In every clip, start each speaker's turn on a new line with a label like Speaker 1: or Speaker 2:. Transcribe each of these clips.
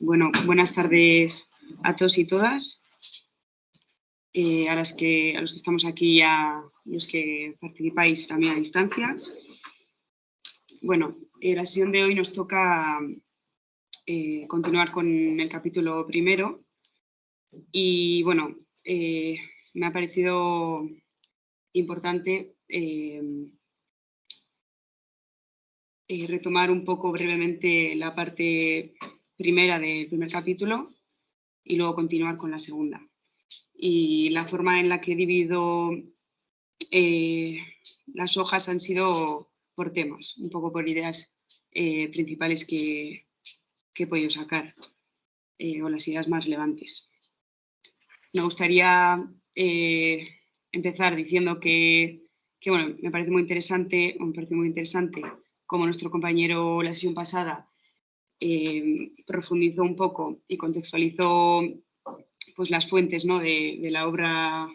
Speaker 1: Bueno, buenas tardes a todos y todas, a los que estamos aquí y a los que participáis también a distancia. Bueno, la sesión de hoy nos toca continuar con el capítulo primero y bueno, me ha parecido importante retomar un poco brevemente la parte primera del primer capítulo y luego continuar con la segunda. Y la forma en la que he dividido las hojas han sido por temas, un poco por ideas principales que he podido sacar o las ideas más relevantes. Me gustaría empezar diciendo que bueno, me parece muy interesante como nuestro compañero la sesión pasada profundizó un poco y contextualizó pues, las fuentes, ¿no? de la obra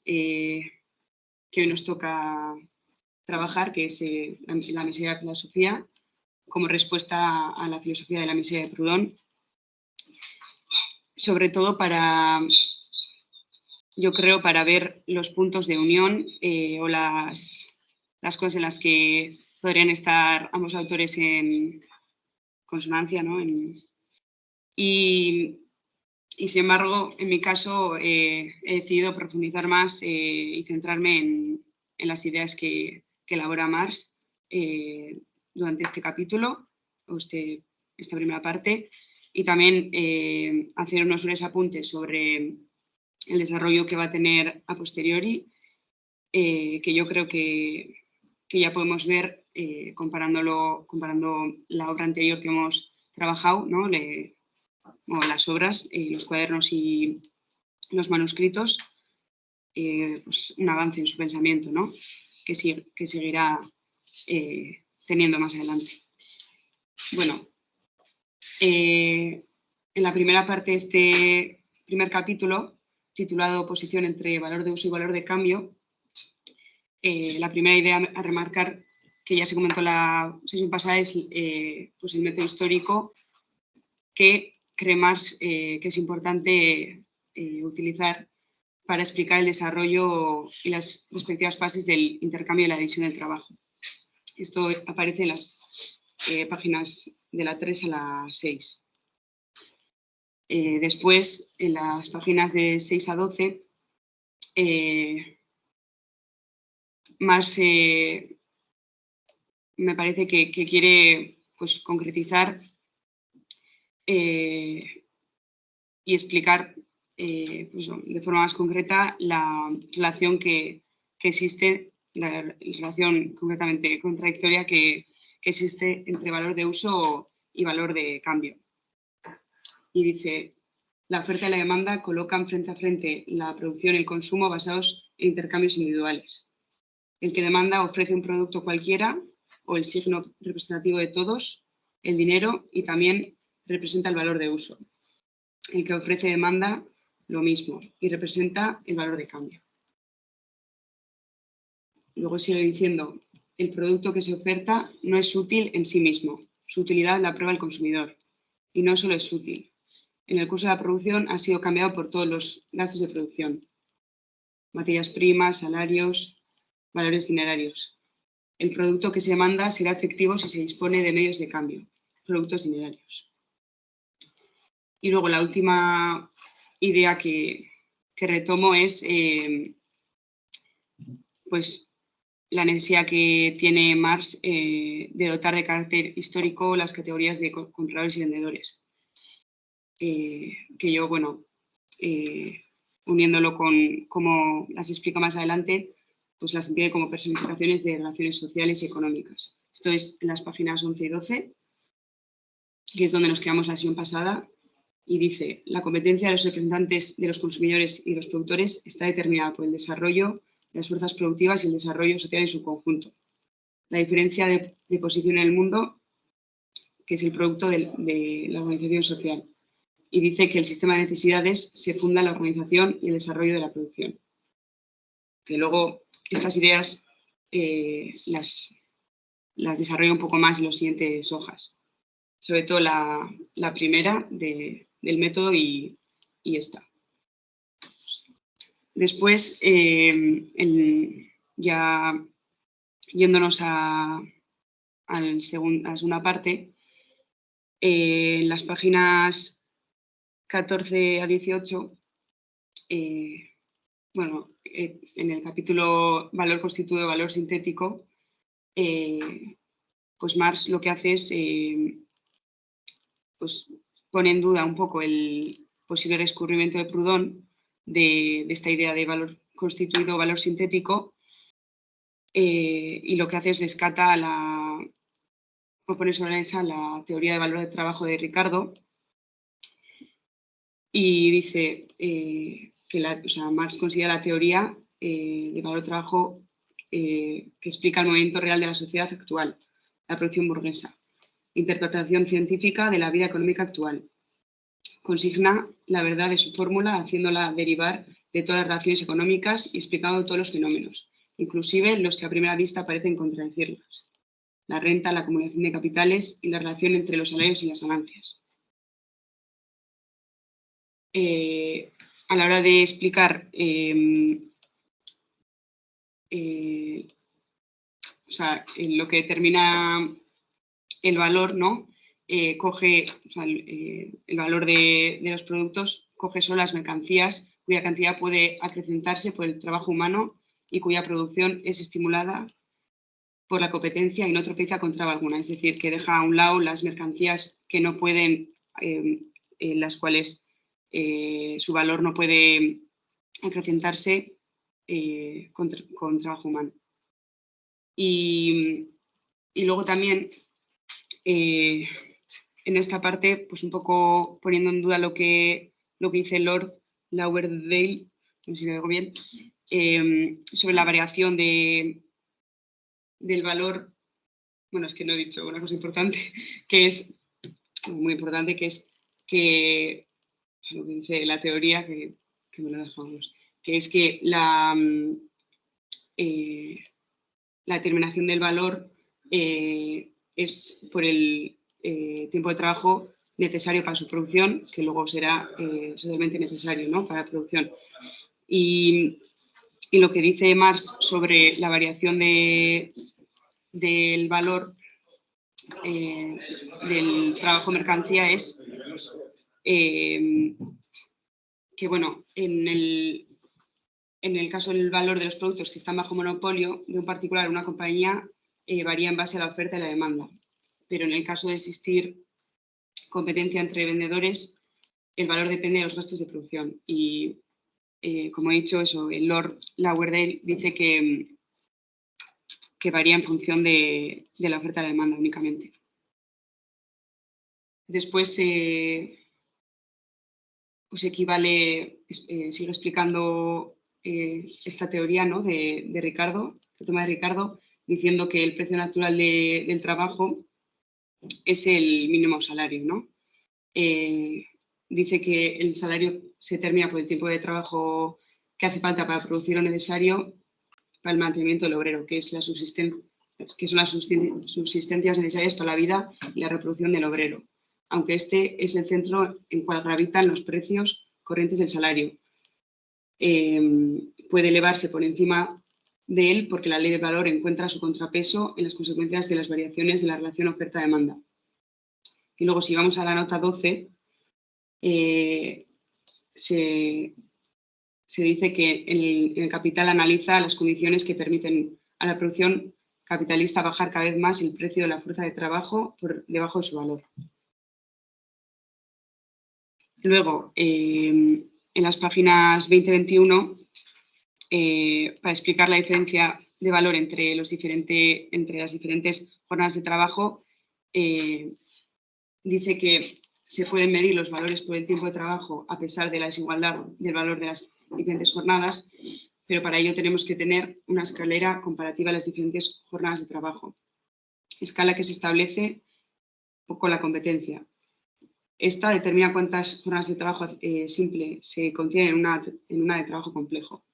Speaker 1: que hoy nos toca trabajar, que es la miseria de la filosofía, como respuesta a la filosofía de la miseria de Proudhon, sobre todo yo creo, para ver los puntos de unión o las cosas en las que podrían estar ambos autores en consonancia, ¿no? Y sin embargo, en mi caso, he decidido profundizar más y centrarme en las ideas que elabora Marx durante este capítulo, o esta primera parte, y también hacer unos breves apuntes sobre el desarrollo que va a tener a posteriori, que yo creo que ya podemos ver comparando la obra anterior que hemos trabajado, ¿no? Las obras, los cuadernos y los manuscritos, pues un avance en su pensamiento, ¿no? que seguirá teniendo más adelante. Bueno, en la primera parte de este primer capítulo, titulado Oposición entre valor de uso y valor de cambio, la primera idea a remarcar, que ya se comentó la sesión pasada, es pues el método histórico que cree Marx que es importante utilizar para explicar el desarrollo y las respectivas fases del intercambio y la división del trabajo. Esto aparece en las páginas de la 3 a la 6. Después, en las páginas de 6 a 12, Marx me parece que quiere pues, concretizar y explicar pues, de forma más concreta la relación que existe, la relación completamente contradictoria que existe entre valor de uso y valor de cambio. Y dice, la oferta y la demanda colocan frente a frente la producción y el consumo basados en intercambios individuales. El que demanda ofrece un producto cualquiera o el signo representativo de todos, el dinero, y también representa el valor de uso. El que ofrece demanda lo mismo y representa el valor de cambio. Luego sigue diciendo, el producto que se oferta no es útil en sí mismo, su utilidad la prueba el consumidor, y no solo es útil. En el curso de la producción ha sido cambiado por todos los gastos de producción, materias primas, salarios, valores dinerarios. El producto que se demanda será efectivo si se dispone de medios de cambio, productos dinerarios. Y luego la última idea que retomo es pues, la necesidad que tiene Marx de dotar de carácter histórico las categorías de compradores y vendedores. Que yo, bueno, uniéndolo con cómo las explica más adelante, pues las entiende como personificaciones de relaciones sociales y económicas. Esto es en las páginas 11 y 12, que es donde nos quedamos la sesión pasada, y dice, la competencia de los representantes de los consumidores y los productores está determinada por el desarrollo de las fuerzas productivas y el desarrollo social en su conjunto. La diferencia de posición en el mundo, que es el producto de la organización social. Y dice que el sistema de necesidades se funda en la organización y el desarrollo de la producción. Que luego estas ideas las desarrollo un poco más en las siguientes hojas. sobre todo la primera del método y esta. Después, ya yéndonos a la segunda parte, en las páginas 14 a 18, bueno, en el capítulo valor constituido, valor sintético, pues Marx lo que hace es pues pone en duda un poco el posible descubrimiento de Proudhon de esta idea de valor constituido, valor sintético, y lo que hace es pone sobre la mesa la teoría de valor de trabajo de Ricardo y dice Marx considera la teoría de valor de trabajo que explica el movimiento real de la sociedad actual, la producción burguesa, interpretación científica de la vida económica actual. Consigna la verdad de su fórmula haciéndola derivar de todas las relaciones económicas y explicando todos los fenómenos, inclusive los que a primera vista parecen contradecirlas: la renta, la acumulación de capitales y la relación entre los salarios y las ganancias. A la hora de explicar lo que determina el valor, ¿no? Coge el valor de los productos, coge solo las mercancías cuya cantidad puede acrecentarse por el trabajo humano y cuya producción es estimulada por la competencia y no tropieza contra alguna. Es decir, que deja a un lado las mercancías que no pueden, en las cuales su valor no puede acrecentarse con trabajo humano. Y luego también en esta parte, pues un poco poniendo en duda lo que dice Lord Lauderdale, no sé si lo digo bien, sobre la variación del valor. Bueno, es que no he dicho una cosa importante, que es muy importante, que es que lo que dice la teoría, que me lo dejamos, que es que la determinación del valor es por el tiempo de trabajo necesario para su producción, que luego será socialmente necesario, ¿no?, para la producción. Y lo que dice Marx sobre la variación del valor del trabajo mercancía es que, bueno, en el caso del valor de los productos que están bajo monopolio de un particular o una compañía, varía en base a la oferta y la demanda. Pero en el caso de existir competencia entre vendedores, el valor depende de los gastos de producción. Y, como he dicho, el Lord Lauderdale dice que varía en función de la oferta y la demanda únicamente. Después pues sigue explicando esta teoría, ¿no?, de Ricardo, de Tomás de Ricardo, diciendo que el precio natural del trabajo es el mínimo salario, ¿no? Dice que el salario se determina por el tiempo de trabajo que hace falta para producir lo necesario para el mantenimiento del obrero, que son las subsistencias necesarias para la vida y la reproducción del obrero, aunque este es el centro en cual gravitan los precios corrientes del salario. Puede elevarse por encima de él porque la ley del valor encuentra su contrapeso en las consecuencias de las variaciones de la relación oferta-demanda. Y luego, si vamos a la nota 12, se dice que el capital analiza las condiciones que permiten a la producción capitalista bajar cada vez más el precio de la fuerza de trabajo por debajo de su valor. Luego, en las páginas 20 y 21, para explicar la diferencia de valor entre las diferentes jornadas de trabajo, dice que se pueden medir los valores por el tiempo de trabajo a pesar de la desigualdad del valor de las diferentes jornadas, pero para ello tenemos que tener una escalera comparativa a las diferentes jornadas de trabajo, escala que se establece con la competencia. Esta determina cuántas jornadas de trabajo simple se contienen en una de trabajo complejo.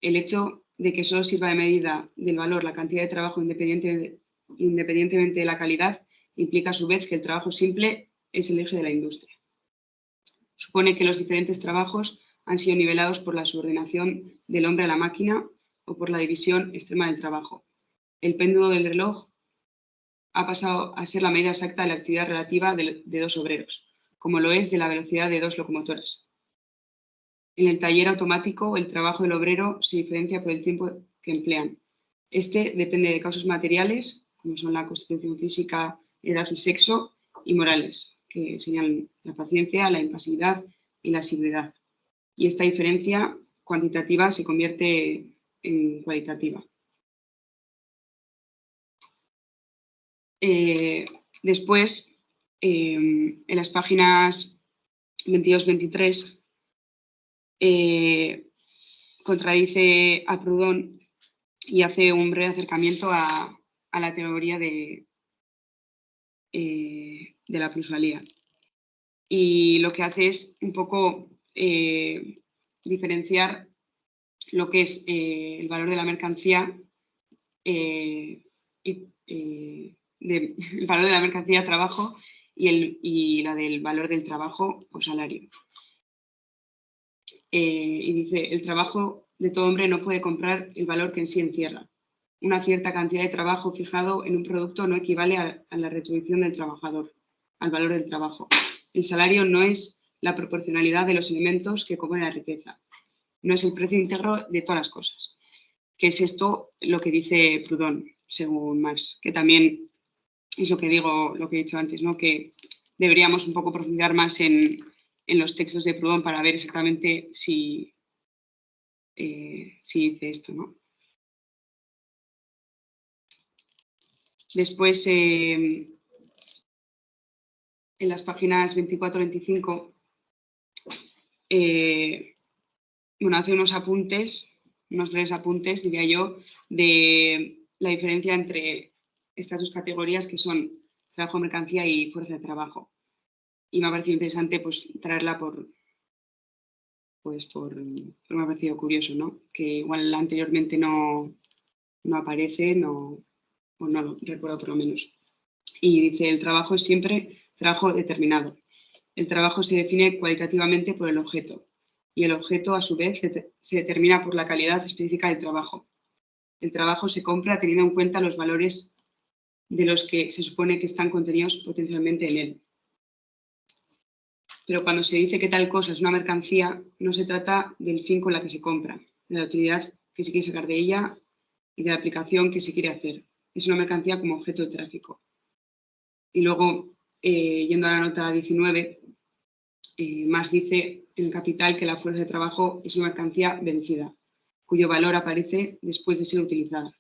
Speaker 1: El hecho de que solo sirva de medida del valor la cantidad de trabajo independientemente de la calidad implica a su vez que el trabajo simple es el eje de la industria. Supone que los diferentes trabajos han sido nivelados por la subordinación del hombre a la máquina o por la división extrema del trabajo. El péndulo del reloj ha pasado a ser la medida exacta de la actividad relativa de dos obreros, como lo es de la velocidad de dos locomotoras. En el taller automático, el trabajo del obrero se diferencia por el tiempo que emplean. Este depende de causas materiales, como son la constitución física, edad y sexo, y morales, que serían la paciencia, la impasividad y la asiduidad. Y esta diferencia cuantitativa se convierte en cualitativa. Después, en las páginas 22-23, contradice a Proudhon y hace un breve acercamiento a la teoría de la plusvalía. Y lo que hace es un poco diferenciar lo que es el valor de la mercancía el valor de la mercancía trabajo y la del valor del trabajo o salario. Y dice, el trabajo de todo hombre no puede comprar el valor que en sí encierra. Una cierta cantidad de trabajo fijado en un producto no equivale a la retribución del trabajador, al valor del trabajo. El salario no es la proporcionalidad de los elementos que compone la riqueza. No es el precio íntegro de todas las cosas. Que es esto lo que dice Proudhon, según Marx, que también es lo que digo, lo que he dicho antes, ¿no? Que deberíamos un poco profundizar más en los textos de Proudhon para ver exactamente si dice esto, ¿no? Después, en las páginas 24-25, bueno, hace unos apuntes, unos breves apuntes, diría yo, de la diferencia entre estas dos categorías que son trabajo, mercancía y fuerza de trabajo. Y me ha parecido interesante pues, traerla me ha parecido curioso, ¿no? Que igual anteriormente no aparece, o no lo recuerdo por lo menos. Y dice, el trabajo es siempre trabajo determinado. El trabajo se define cualitativamente por el objeto y el objeto a su vez se determina por la calidad específica del trabajo. El trabajo se compra teniendo en cuenta los valores de los que se supone que están contenidos potencialmente en él. Pero cuando se dice que tal cosa es una mercancía, no se trata del fin con la que se compra, de la utilidad que se quiere sacar de ella y de la aplicación que se quiere hacer. Es una mercancía como objeto de tráfico. Y luego, yendo a la nota 19, Marx dice en el Capital que la fuerza de trabajo es una mercancía vencida, cuyo valor aparece después de ser utilizada.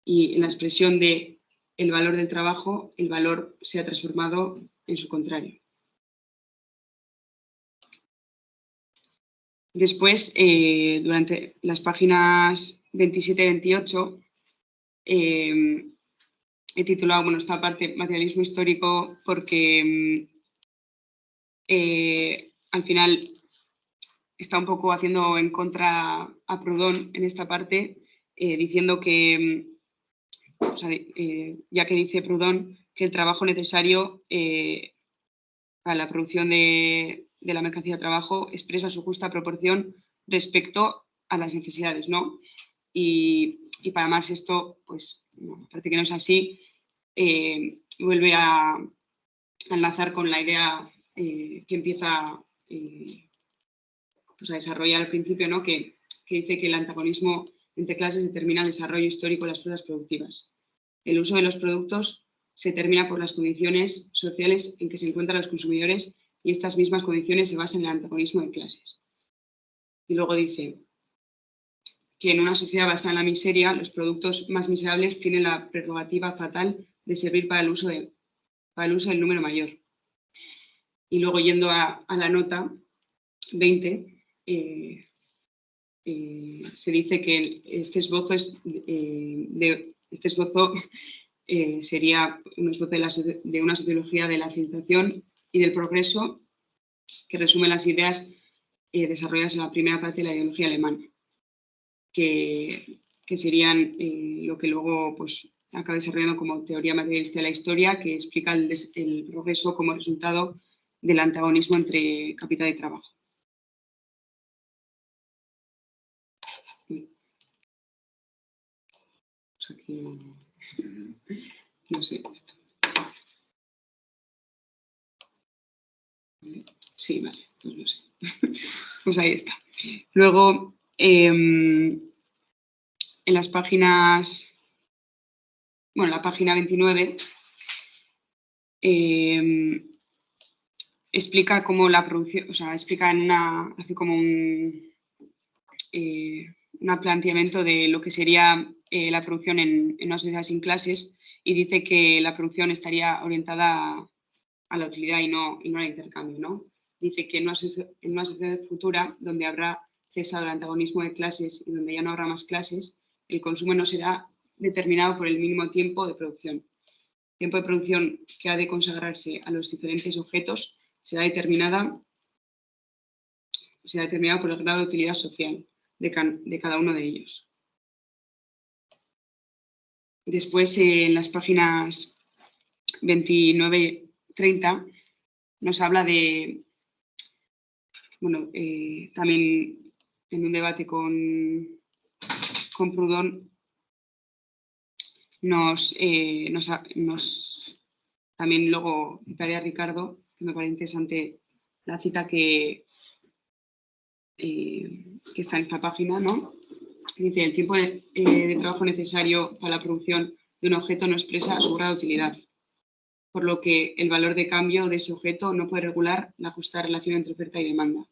Speaker 1: Y en la expresión de el valor del trabajo, el valor se ha transformado en su contrario. Después, durante las páginas 27 y 28, he titulado esta parte materialismo histórico porque al final está un poco haciendo en contra a Proudhon en esta parte, diciendo que, ya que dice Proudhon que el trabajo necesario para la producción de la mercancía de trabajo expresa su justa proporción respecto a las necesidades, ¿no? Y para Marx esto, pues, parece que no es así, vuelve a enlazar con la idea que empieza pues a desarrollar al principio, ¿no? que dice que el antagonismo entre clases determina el desarrollo histórico de las fuerzas productivas. El uso de los productos se determina por las condiciones sociales en que se encuentran los consumidores y estas mismas condiciones se basan en el antagonismo de clases. Y luego dice que en una sociedad basada en la miseria, los productos más miserables tienen la prerrogativa fatal de servir para el uso del número mayor. Y luego yendo a la nota 20, se dice que este esbozo sería un esbozo de una sociología de la civilización y del progreso que resume las ideas desarrolladas en la primera parte de la ideología alemana, que serían lo que luego pues, acaba desarrollando como teoría materialista de la historia, que explica el progreso como resultado del antagonismo entre capital y trabajo. Aquí no sé esto. Sí, vale, pues no sé. Pues ahí está. Luego, en las páginas, bueno, la página 29 explica cómo la producción, o sea, explica hace como un planteamiento de lo que sería la producción en una sociedad sin clases, y dice que la producción estaría orientada a la utilidad y no al intercambio, ¿no? Dice que en una sociedad futura donde habrá cesado el antagonismo de clases y donde ya no habrá más clases, el consumo no será determinado por el mínimo tiempo de producción. El tiempo de producción que ha de consagrarse a los diferentes objetos será determinado por el grado de utilidad social de cada uno de ellos. Después, en las páginas 29-30, nos habla de, bueno, también en un debate con Proudhon, también luego citaré a Ricardo, que me parece interesante la cita que está en esta página, ¿no? Dice: el tiempo de trabajo necesario para la producción de un objeto no expresa su grado de utilidad, por lo que el valor de cambio de ese objeto no puede regular la justa relación entre oferta y demanda.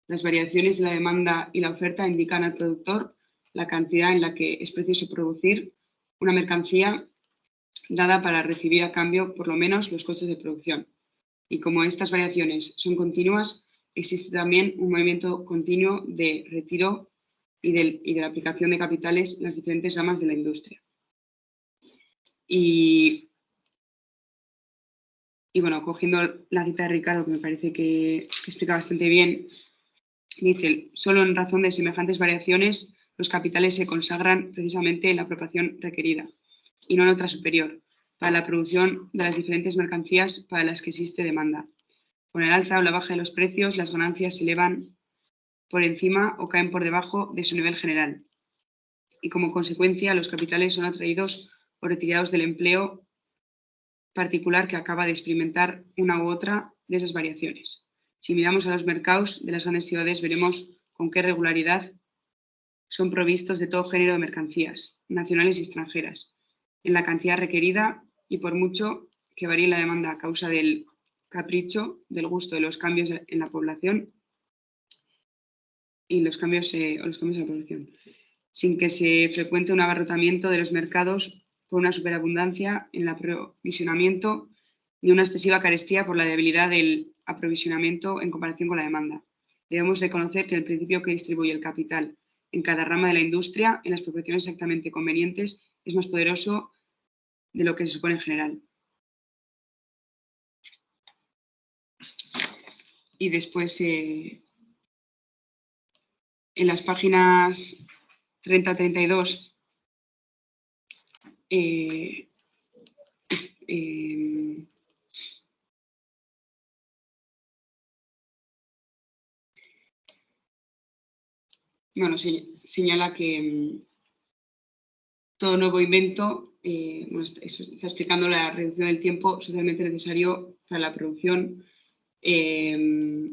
Speaker 1: Las variaciones de la demanda y la oferta indican al productor la cantidad en la que es preciso producir una mercancía dada para recibir a cambio por lo menos los costes de producción. Y como estas variaciones son continuas, existe también un movimiento continuo de retiro y de la aplicación de capitales en las diferentes ramas de la industria. Y bueno, cogiendo la cita de Ricardo, que me parece que explica bastante bien, dice: solo en razón de semejantes variaciones los capitales se consagran precisamente en la proporción requerida, y no en otra superior, para la producción de las diferentes mercancías para las que existe demanda. Con el alza o la baja de los precios, las ganancias se elevan por encima o caen por debajo de su nivel general, y como consecuencia los capitales son atraídos o retirados del empleo particular que acaba de experimentar una u otra de esas variaciones. Si miramos a los mercados de las grandes ciudades, veremos con qué regularidad son provistos de todo género de mercancías, nacionales y extranjeras, en la cantidad requerida, y por mucho que varíe la demanda a causa del capricho, del gusto, de los cambios en la población y los cambios en la población, sin que se frecuente un abarrotamiento de los mercados por una superabundancia en el aprovisionamiento ni una excesiva carestía por la debilidad del aprovisionamiento en comparación con la demanda. Debemos reconocer que el principio que distribuye el capital en cada rama de la industria, en las proporciones exactamente convenientes, es más poderoso de lo que se supone en general. Y después, en las páginas 30-32, bueno, señala que todo nuevo invento, bueno, está explicando la reducción del tiempo socialmente necesario para la producción, que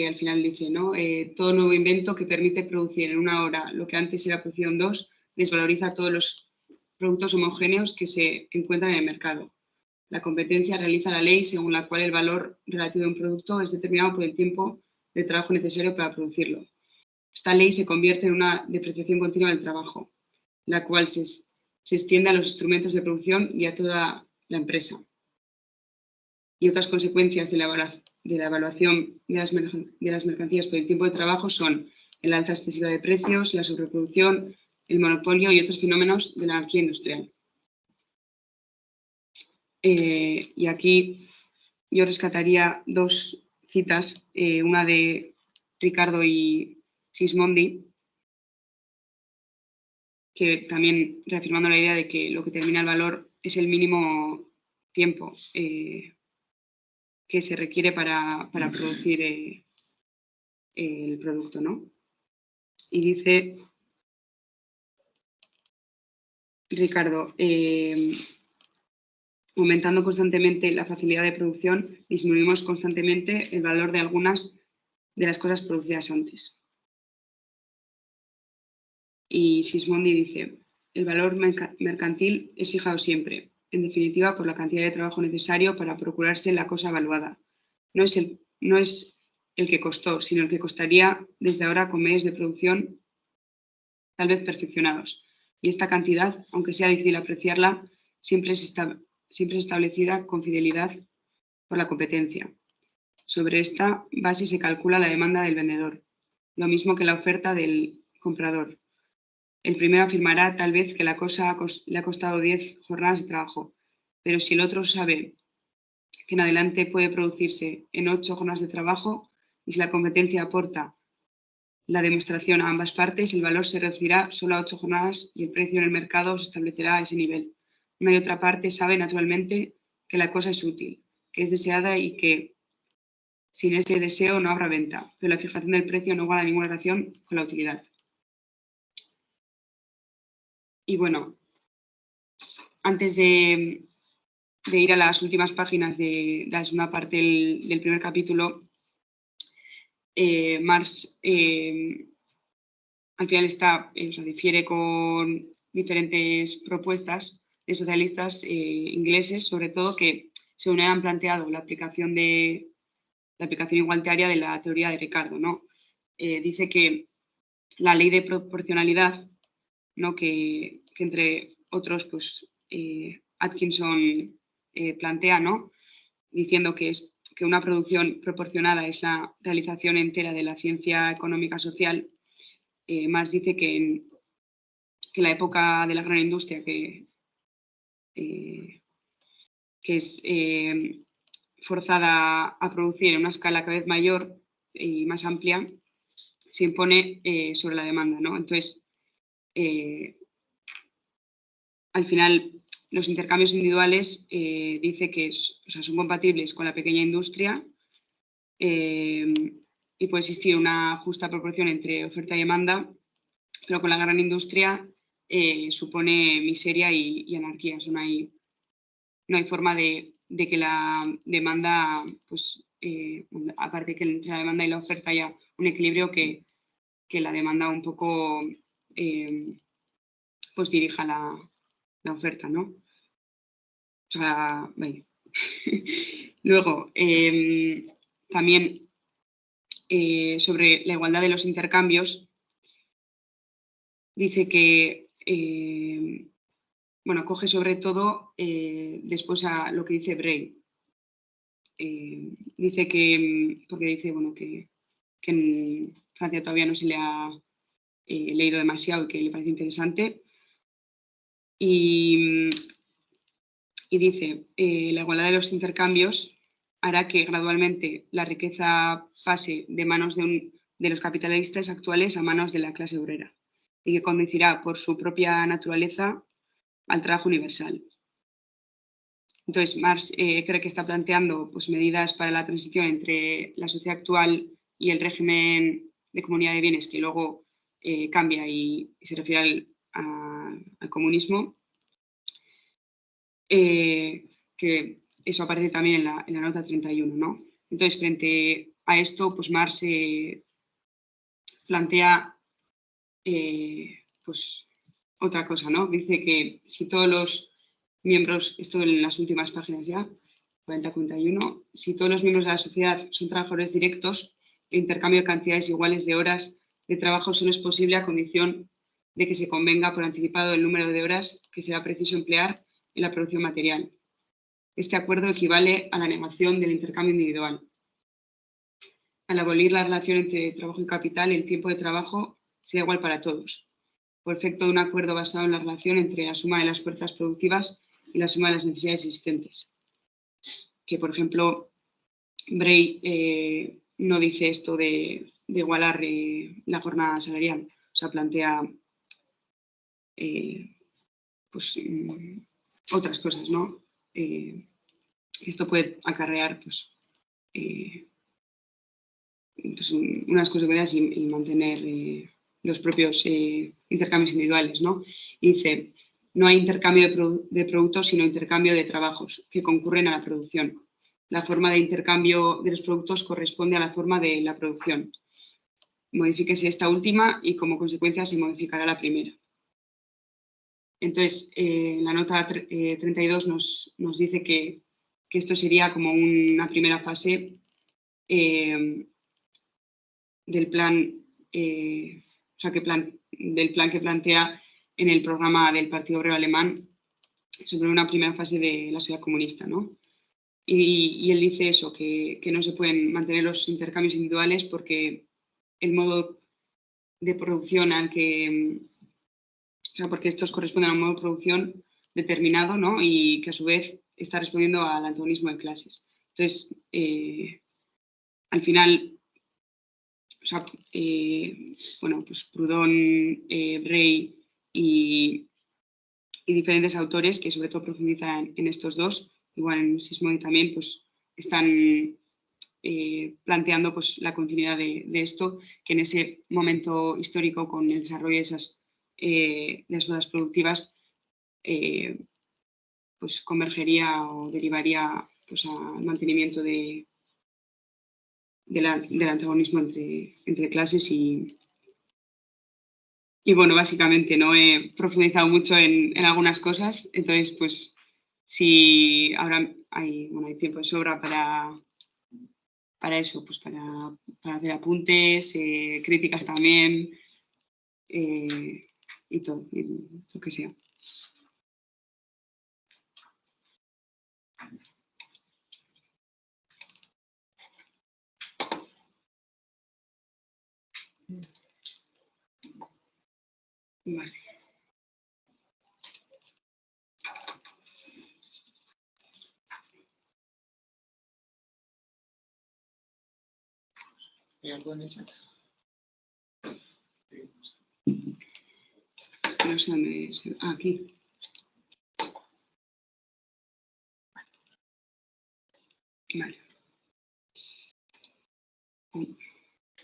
Speaker 1: al final dice, ¿no? Todo nuevo invento que permite producir en una hora lo que antes era producido en 2, desvaloriza todos los productos homogéneos que se encuentran en el mercado. La competencia realiza la ley según la cual el valor relativo de un producto es determinado por el tiempo de trabajo necesario para producirlo. Esta ley se convierte en una depreciación continua del trabajo, la cual se extiende a los instrumentos de producción y a toda la empresa. Y otras consecuencias de la evaluación de las mercancías por el tiempo de trabajo son el alza excesiva de precios, la sobreproducción, el monopolio y otros fenómenos de la anarquía industrial. Y aquí yo rescataría dos citas, una de Ricardo y Sismondi, que también reafirmando la idea de que lo que determina el valor es el mínimo tiempo que se requiere para producir el producto, ¿no? Y dice Ricardo, aumentando constantemente la facilidad de producción, disminuimos constantemente el valor de algunas de las cosas producidas antes. Y Sismondi dice, el valor mercantil es fijado siempre, en definitiva, por la cantidad de trabajo necesario para procurarse la cosa evaluada. No es el que costó, sino el que costaría desde ahora con medios de producción tal vez perfeccionados. Y esta cantidad, aunque sea difícil apreciarla, siempre es establecida con fidelidad por la competencia. Sobre esta base se calcula la demanda del vendedor, lo mismo que la oferta del comprador. El primero afirmará tal vez que la cosa le ha costado 10 jornadas de trabajo, pero si el otro sabe que en adelante puede producirse en 8 jornadas de trabajo y si la competencia aporta la demostración a ambas partes, el valor se reducirá solo a 8 jornadas y el precio en el mercado se establecerá a ese nivel. Una y otra parte sabe naturalmente que la cosa es útil, que es deseada y que sin este deseo no habrá venta, pero la fijación del precio no guarda ninguna relación con la utilidad. Y bueno, antes de ir a las últimas páginas de la segunda parte del primer capítulo, Marx al final difiere con diferentes propuestas de socialistas ingleses, sobre todo que según han planteado la aplicación igualitaria de la teoría de Ricardo, ¿no? Dice que la ley de proporcionalidad, ¿no? que entre otros pues, Atkinson plantea, ¿no? Diciendo que una producción proporcionada es la realización entera de la ciencia económica social. Marx dice que la época de la gran industria, que es forzada a producir en una escala cada vez mayor y más amplia, se impone sobre la demanda, ¿no? Entonces, al final, los intercambios individuales dice que son compatibles con la pequeña industria y puede existir una justa proporción entre oferta y demanda, pero con la gran industria supone miseria y anarquía. No hay forma de que la demanda, pues, aparte que entre la demanda y la oferta haya un equilibrio que la demanda un poco pues dirija la oferta, ¿no? O sea, vale. Luego, también sobre la igualdad de los intercambios, dice que, bueno, coge sobre todo después a lo que dice Bray. Dice que, porque dice, bueno, que en Francia todavía no se le ha leído demasiado y que le parece interesante. Y dice, la igualdad de los intercambios hará que gradualmente la riqueza pase de manos de los capitalistas actuales a manos de la clase obrera y que conducirá por su propia naturaleza al trabajo universal. Entonces, Marx cree que está planteando pues, medidas para la transición entre la sociedad actual y el régimen de comunidad de bienes que luego cambia y se refiere al comunismo. Que eso aparece también en la nota 31, ¿no? Entonces, frente a esto, pues Marx plantea pues otra cosa, ¿no? Dice que si todos los miembros, esto en las últimas páginas ya, 40-41, si todos los miembros de la sociedad son trabajadores directos, el intercambio de cantidades iguales de horas de trabajo solo es posible a condición de que se convenga por anticipado el número de horas que será preciso emplear en la producción material. Este acuerdo equivale a la negación del intercambio individual. Al abolir la relación entre trabajo y capital, el tiempo de trabajo será igual para todos, por efecto de un acuerdo basado en la relación entre la suma de las fuerzas productivas y la suma de las necesidades existentes. Que, por ejemplo, Bray no dice esto de igualar la jornada salarial, o sea, plantea pues, otras cosas, ¿no? Esto puede acarrear pues, unas consecuencias y mantener los propios intercambios individuales, ¿no? Y dice, no hay intercambio de productos, sino intercambio de trabajos que concurren a la producción. La forma de intercambio de los productos corresponde a la forma de la producción. Modifíquese esta última y como consecuencia se modificará la primera. Entonces, la nota 32 nos dice que esto sería como una primera fase del plan, del plan que plantea en el programa del Partido Obrero Alemán sobre una primera fase de la sociedad comunista, ¿no? Y él dice eso, que no se pueden mantener los intercambios individuales porque el modo de producción al que, porque estos corresponden a un modo de producción determinado, ¿no? Y que a su vez está respondiendo al antagonismo de clases. Entonces, al final, bueno, pues Proudhon, Bray y diferentes autores que sobre todo profundizan en estos dos, igual en Sismondi también, pues están planteando pues, la continuidad de esto, que en ese momento histórico con el desarrollo de las ruedas productivas pues convergería o derivaría pues, al mantenimiento del antagonismo entre clases y bueno, básicamente no he profundizado mucho en algunas cosas, entonces pues si ahora hay tiempo de sobra para eso, pues para hacer apuntes, críticas también y todo, y lo que sea. Vale.
Speaker 2: ¿Hay algo en el chat?
Speaker 1: Es que no sé dónde es. Ah, aquí. Vale.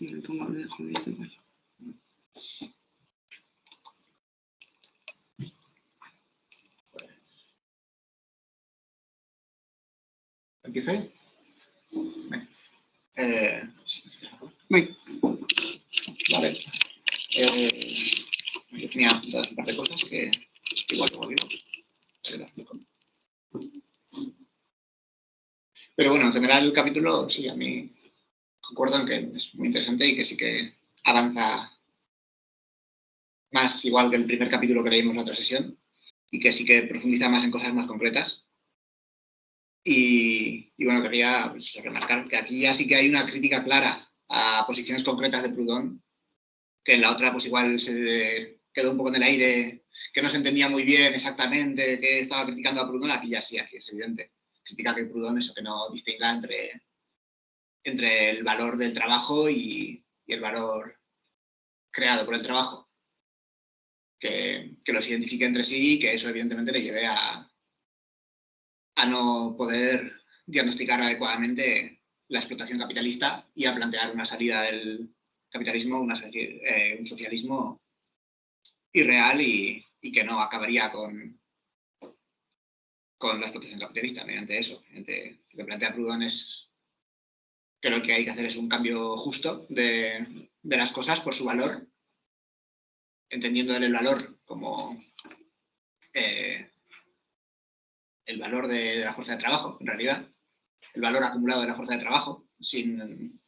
Speaker 1: No lo pongo, lo dejo abierto igual.
Speaker 2: ¿Empiezo?
Speaker 1: Voy.
Speaker 2: Vale. Yo tenía apuntadas un par de cosas que igual como digo. Pero bueno, en general el capítulo, sí, a mí concuerdo en que es muy interesante y que sí que avanza más igual que el primer capítulo que leímos en la otra sesión y que sí que profundiza más en cosas más concretas. Y bueno, quería pues, remarcar que aquí ya sí que hay una crítica clara a posiciones concretas de Proudhon, que en la otra pues igual se quedó un poco en el aire, que no se entendía muy bien exactamente qué estaba criticando a Proudhon. Aquí ya sí, aquí es evidente. Critica que Proudhon eso, que no distinga entre el valor del trabajo y el valor creado por el trabajo. Que los identifique entre sí y que eso evidentemente le lleve a no poder diagnosticar adecuadamente la explotación capitalista y a plantear una salida del capitalismo, un socialismo irreal y que no acabaría con la explotación capitalista mediante eso. Lo que plantea Proudhon es que lo que hay que hacer es un cambio justo de las cosas por su valor, entendiendo el valor como el valor de la fuerza de trabajo, en realidad, el valor acumulado de la fuerza de trabajo, sin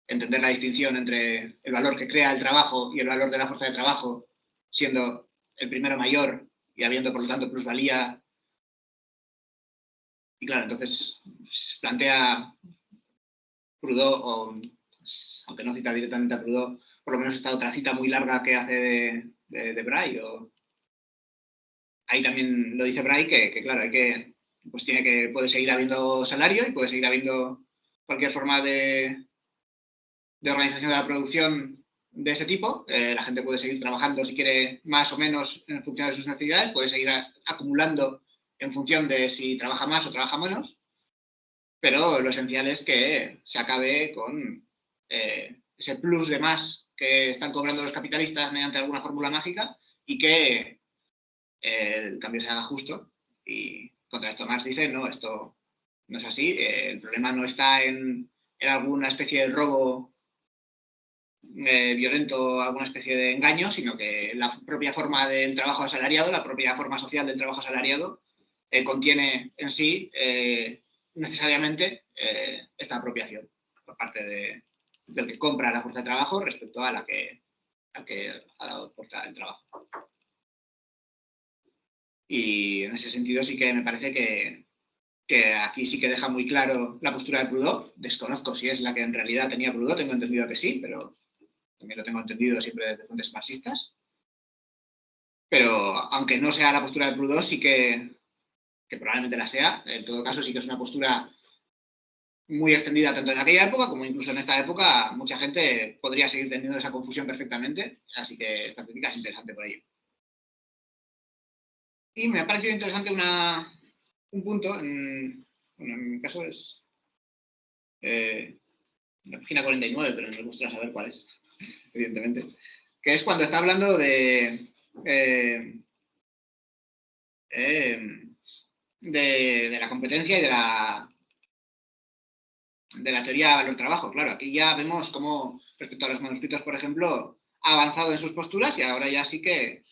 Speaker 2: entender la distinción entre el valor que crea el trabajo y el valor de la fuerza de trabajo, siendo el primero mayor y habiendo, por lo tanto, plusvalía. Y claro, entonces plantea Proudhon, aunque no cita directamente a Proudhon, por lo menos esta otra cita muy larga que hace de Bray. Ahí también lo dice Bray, que claro, pues puede seguir habiendo salario y puede seguir habiendo cualquier forma de organización de la producción de ese tipo. La gente puede seguir trabajando si quiere más o menos en función de sus necesidades, puede seguir acumulando en función de si trabaja más o trabaja menos, pero lo esencial es que se acabe con ese plus de más que están cobrando los capitalistas mediante alguna fórmula mágica y que el cambio se haga justo. Y contra esto Marx dice, no, esto no es así, el problema no está en alguna especie de robo violento, alguna especie de engaño, sino que la propia forma del trabajo asalariado, la propia forma social del trabajo asalariado, contiene en sí necesariamente esta apropiación por parte del que compra la fuerza de trabajo respecto a la que aporta el trabajo. Y en ese sentido sí que me parece que aquí sí que deja muy claro la postura de Proudhon. Desconozco si es la que en realidad tenía Proudhon, tengo entendido que sí, pero también lo tengo entendido siempre desde fuentes marxistas. Pero aunque no sea la postura de Proudhon, sí que probablemente la sea. En todo caso, sí que es una postura muy extendida tanto en aquella época como incluso en esta época. Mucha gente podría seguir teniendo esa confusión perfectamente, así que esta crítica es interesante por ello. Y me ha parecido interesante un punto, en mi caso es la página 49, pero no me gustaría saber cuál es, evidentemente, que es cuando está hablando de la competencia y de la teoría valor-trabajo. Claro, aquí ya vemos cómo, respecto a los manuscritos, por ejemplo, ha avanzado en sus posturas y ahora ya sí que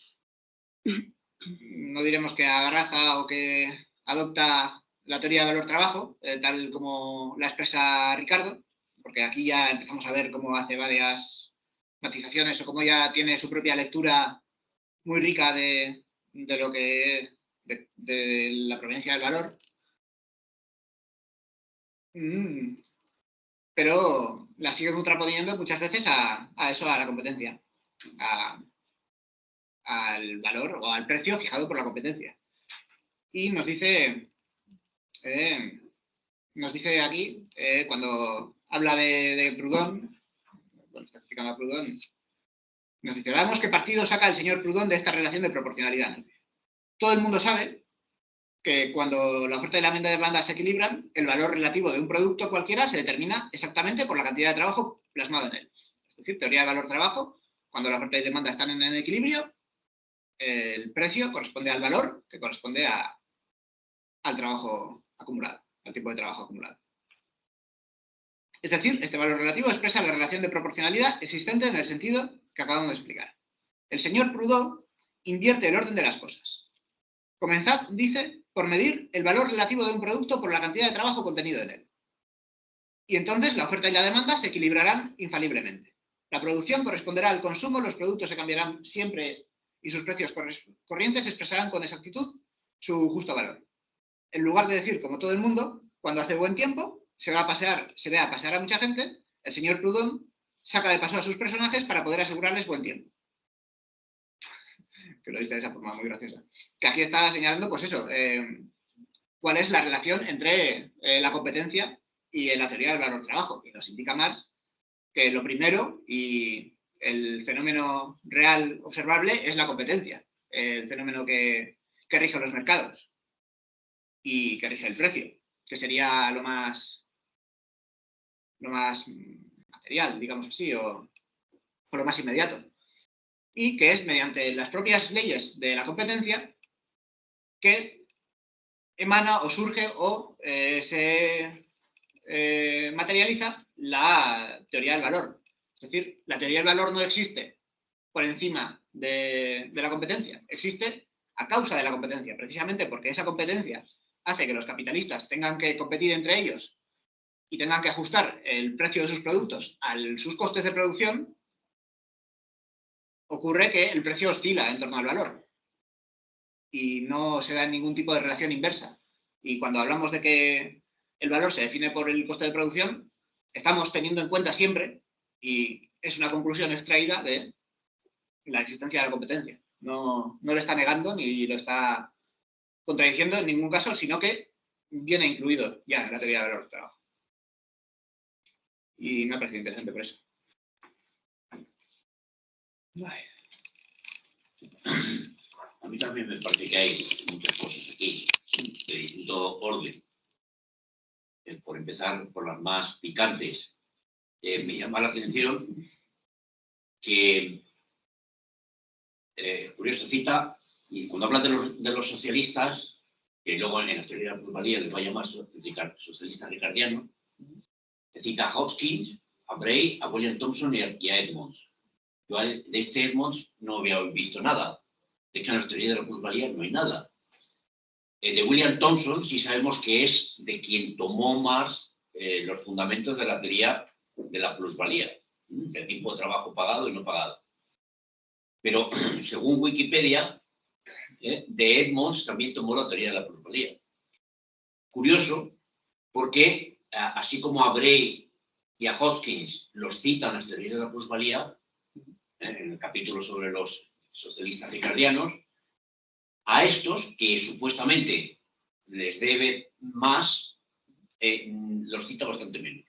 Speaker 2: no diremos que abraza o que adopta la teoría de valor-trabajo, tal como la expresa Ricardo, porque aquí ya empezamos a ver cómo hace varias matizaciones o cómo ya tiene su propia lectura muy rica de lo que de la proveniencia del valor. Pero la sigue contraponiendo muchas veces a eso, a la competencia, al valor o al precio fijado por la competencia. Y nos dice aquí, cuando habla de Proudhon, cuando está criticando a Proudhon, nos dice, veamos qué partido saca el señor Proudhon de esta relación de proporcionalidad. Todo el mundo sabe que cuando la oferta y la demanda se equilibran, el valor relativo de un producto cualquiera se determina exactamente por la cantidad de trabajo plasmado en él. Es decir, teoría de valor-trabajo, cuando la oferta y demanda están en equilibrio, el precio corresponde al valor que corresponde al trabajo acumulado, al tipo de trabajo acumulado. Es decir, este valor relativo expresa la relación de proporcionalidad existente en el sentido que acabamos de explicar. El señor Proudhon invierte el orden de las cosas. Comenzad, dice, por medir el valor relativo de un producto por la cantidad de trabajo contenido en él. Y entonces la oferta y la demanda se equilibrarán infaliblemente. La producción corresponderá al consumo, los productos se cambiarán siempre y sus precios corrientes expresarán con exactitud su justo valor. En lugar de decir, como todo el mundo, cuando hace buen tiempo, se ve a pasear a mucha gente, el señor Proudhon saca de paso a sus personajes para poder asegurarles buen tiempo. Que lo dice de esa forma muy graciosa. Que aquí está señalando, pues eso, cuál es la relación entre la competencia y la teoría del valor-trabajo. Y nos indica Marx que lo primero y el fenómeno real observable es la competencia, el fenómeno que rige los mercados y que rige el precio, que sería lo más material, digamos así, o lo más inmediato. Y que es mediante las propias leyes de la competencia que emana o surge o se materializa la teoría del valor. Es decir, la teoría del valor no existe por encima de la competencia, existe a causa de la competencia, precisamente porque esa competencia hace que los capitalistas tengan que competir entre ellos y tengan que ajustar el precio de sus productos a sus costes de producción. Ocurre que el precio oscila en torno al valor y no se da ningún tipo de relación inversa. Y cuando hablamos de que el valor se define por el coste de producción, estamos teniendo en cuenta siempre, y es una conclusión extraída de la existencia de la competencia. No lo está negando ni lo está contradiciendo en ningún caso, sino que viene incluido ya en la teoría del valor del trabajo. Y me ha parecido interesante por eso.
Speaker 3: A mí también me parece que hay muchas cosas aquí de distinto orden. Por empezar por las más picantes, me llama la atención que, curiosa cita, y cuando habla de los socialistas, que luego en la teoría de la plusvalía les va a llamar socialistas ricardianos, cita a Hodgkins, a Bray, a William Thomson y a Edmonds. Yo de este Edmonds no había visto nada. De hecho, en la teoría de la plusvalía no hay nada. De William Thomson sí sabemos que es de quien tomó Marx los fundamentos de la teoría de la plusvalía, del tipo de trabajo pagado y no pagado. Pero según Wikipedia, de Edmonds también tomó la teoría de la plusvalía. Curioso, porque así como a Bray y a Hodgkins los citan las teorías de la plusvalía, en el capítulo sobre los socialistas ricardianos, a estos, que supuestamente les debe más, los cita bastante menos.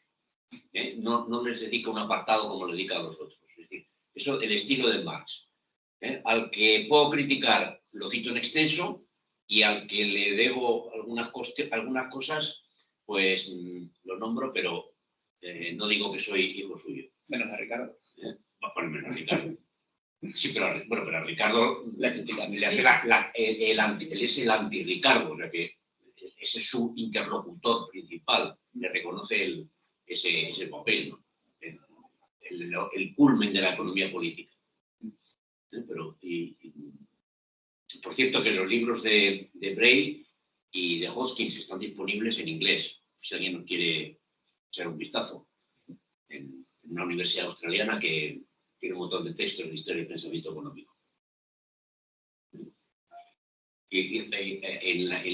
Speaker 3: No les dedica un apartado como le dedica a los otros. Es decir, eso el estilo de Marx. Al que puedo criticar lo cito en extenso y al que le debo algunas cosas, pues lo nombro, pero no digo que soy hijo suyo.
Speaker 2: Menos a Ricardo.
Speaker 3: Menos a Ricardo. Sí, pero a Ricardo le hace él es el anti-Ricardo, o sea que ese es su interlocutor principal, le reconoce ese papel, ¿no? El culmen de la economía política. Pero, por cierto, que los libros de Bray y de Hodgkins están disponibles en inglés, si alguien nos quiere echar un vistazo, en una universidad australiana que tiene un montón de textos de historia y pensamiento económico. En la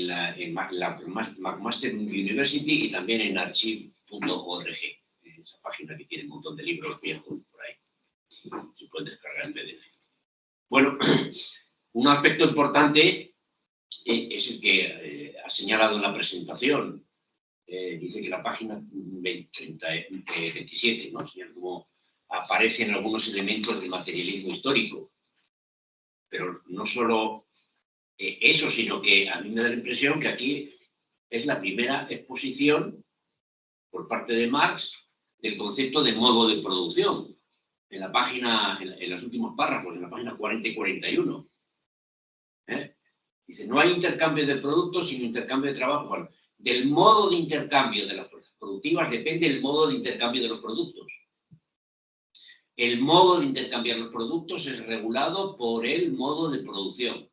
Speaker 3: McMaster University y también en archive.org, esa página que tiene un montón de libros viejos por ahí. Se pueden descargar en PDF. Bueno, un aspecto importante es el que ha señalado en la presentación. Dice que la página 27, ¿no? Señala cómo aparecen algunos elementos del materialismo histórico. Pero no solo eso, sino que a mí me da la impresión que aquí es la primera exposición por parte de Marx del concepto de modo de producción. En la página, en los últimos párrafos, en la página 40 y 41. Dice, no hay intercambio de productos, sino intercambio de trabajo. Bueno, del modo de intercambio de las fuerzas productivas depende el modo de intercambio de los productos. El modo de intercambiar los productos es regulado por el modo de producción.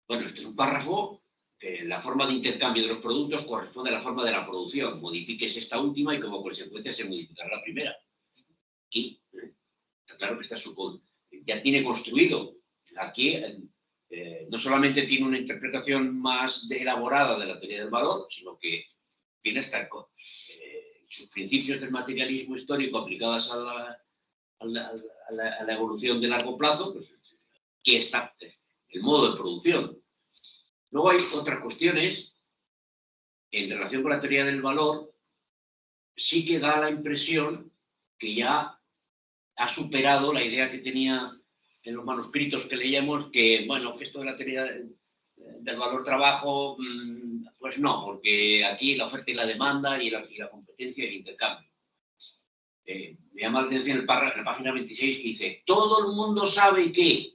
Speaker 3: Bueno, este es un párrafo que la forma de intercambio de los productos corresponde a la forma de la producción. Modifíquese esta última y como consecuencia se modificará la primera. Aquí, está claro que ya tiene construido. Aquí no solamente tiene una interpretación más elaborada de la teoría del valor, sino que tiene hasta sus principios del materialismo histórico aplicados a la evolución de largo plazo, pues aquí está el modo de producción. Luego hay otras cuestiones en relación con la teoría del valor, sí que da la impresión que ya ha superado la idea que tenía en los manuscritos que leíamos, que, bueno, que esto de la teoría del valor-trabajo, pues no, porque aquí la oferta y la demanda y la competencia y el intercambio. Me llama la atención en la página 26 que dice, todo el mundo sabe que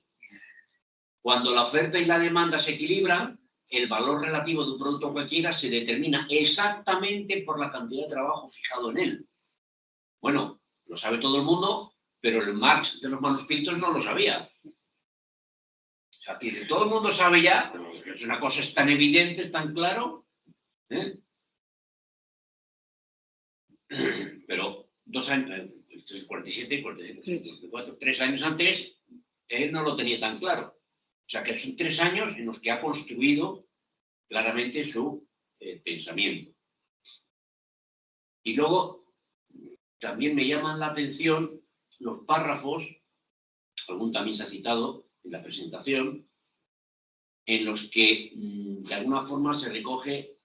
Speaker 3: cuando la oferta y la demanda se equilibran, el valor relativo de un producto cualquiera se determina exactamente por la cantidad de trabajo fijado en él. Bueno, lo sabe todo el mundo, pero el Marx de los manuscritos no lo sabía. O sea, dice, todo el mundo sabe ya, pero una cosa es tan evidente, tan claro, pero 2 años, 47, 44, 3 años antes, él no lo tenía tan claro. O sea, que son 3 años en los que ha construido claramente su pensamiento. Y luego, también me llaman la atención los párrafos, algún también se ha citado en la presentación, en los que de alguna forma se recoge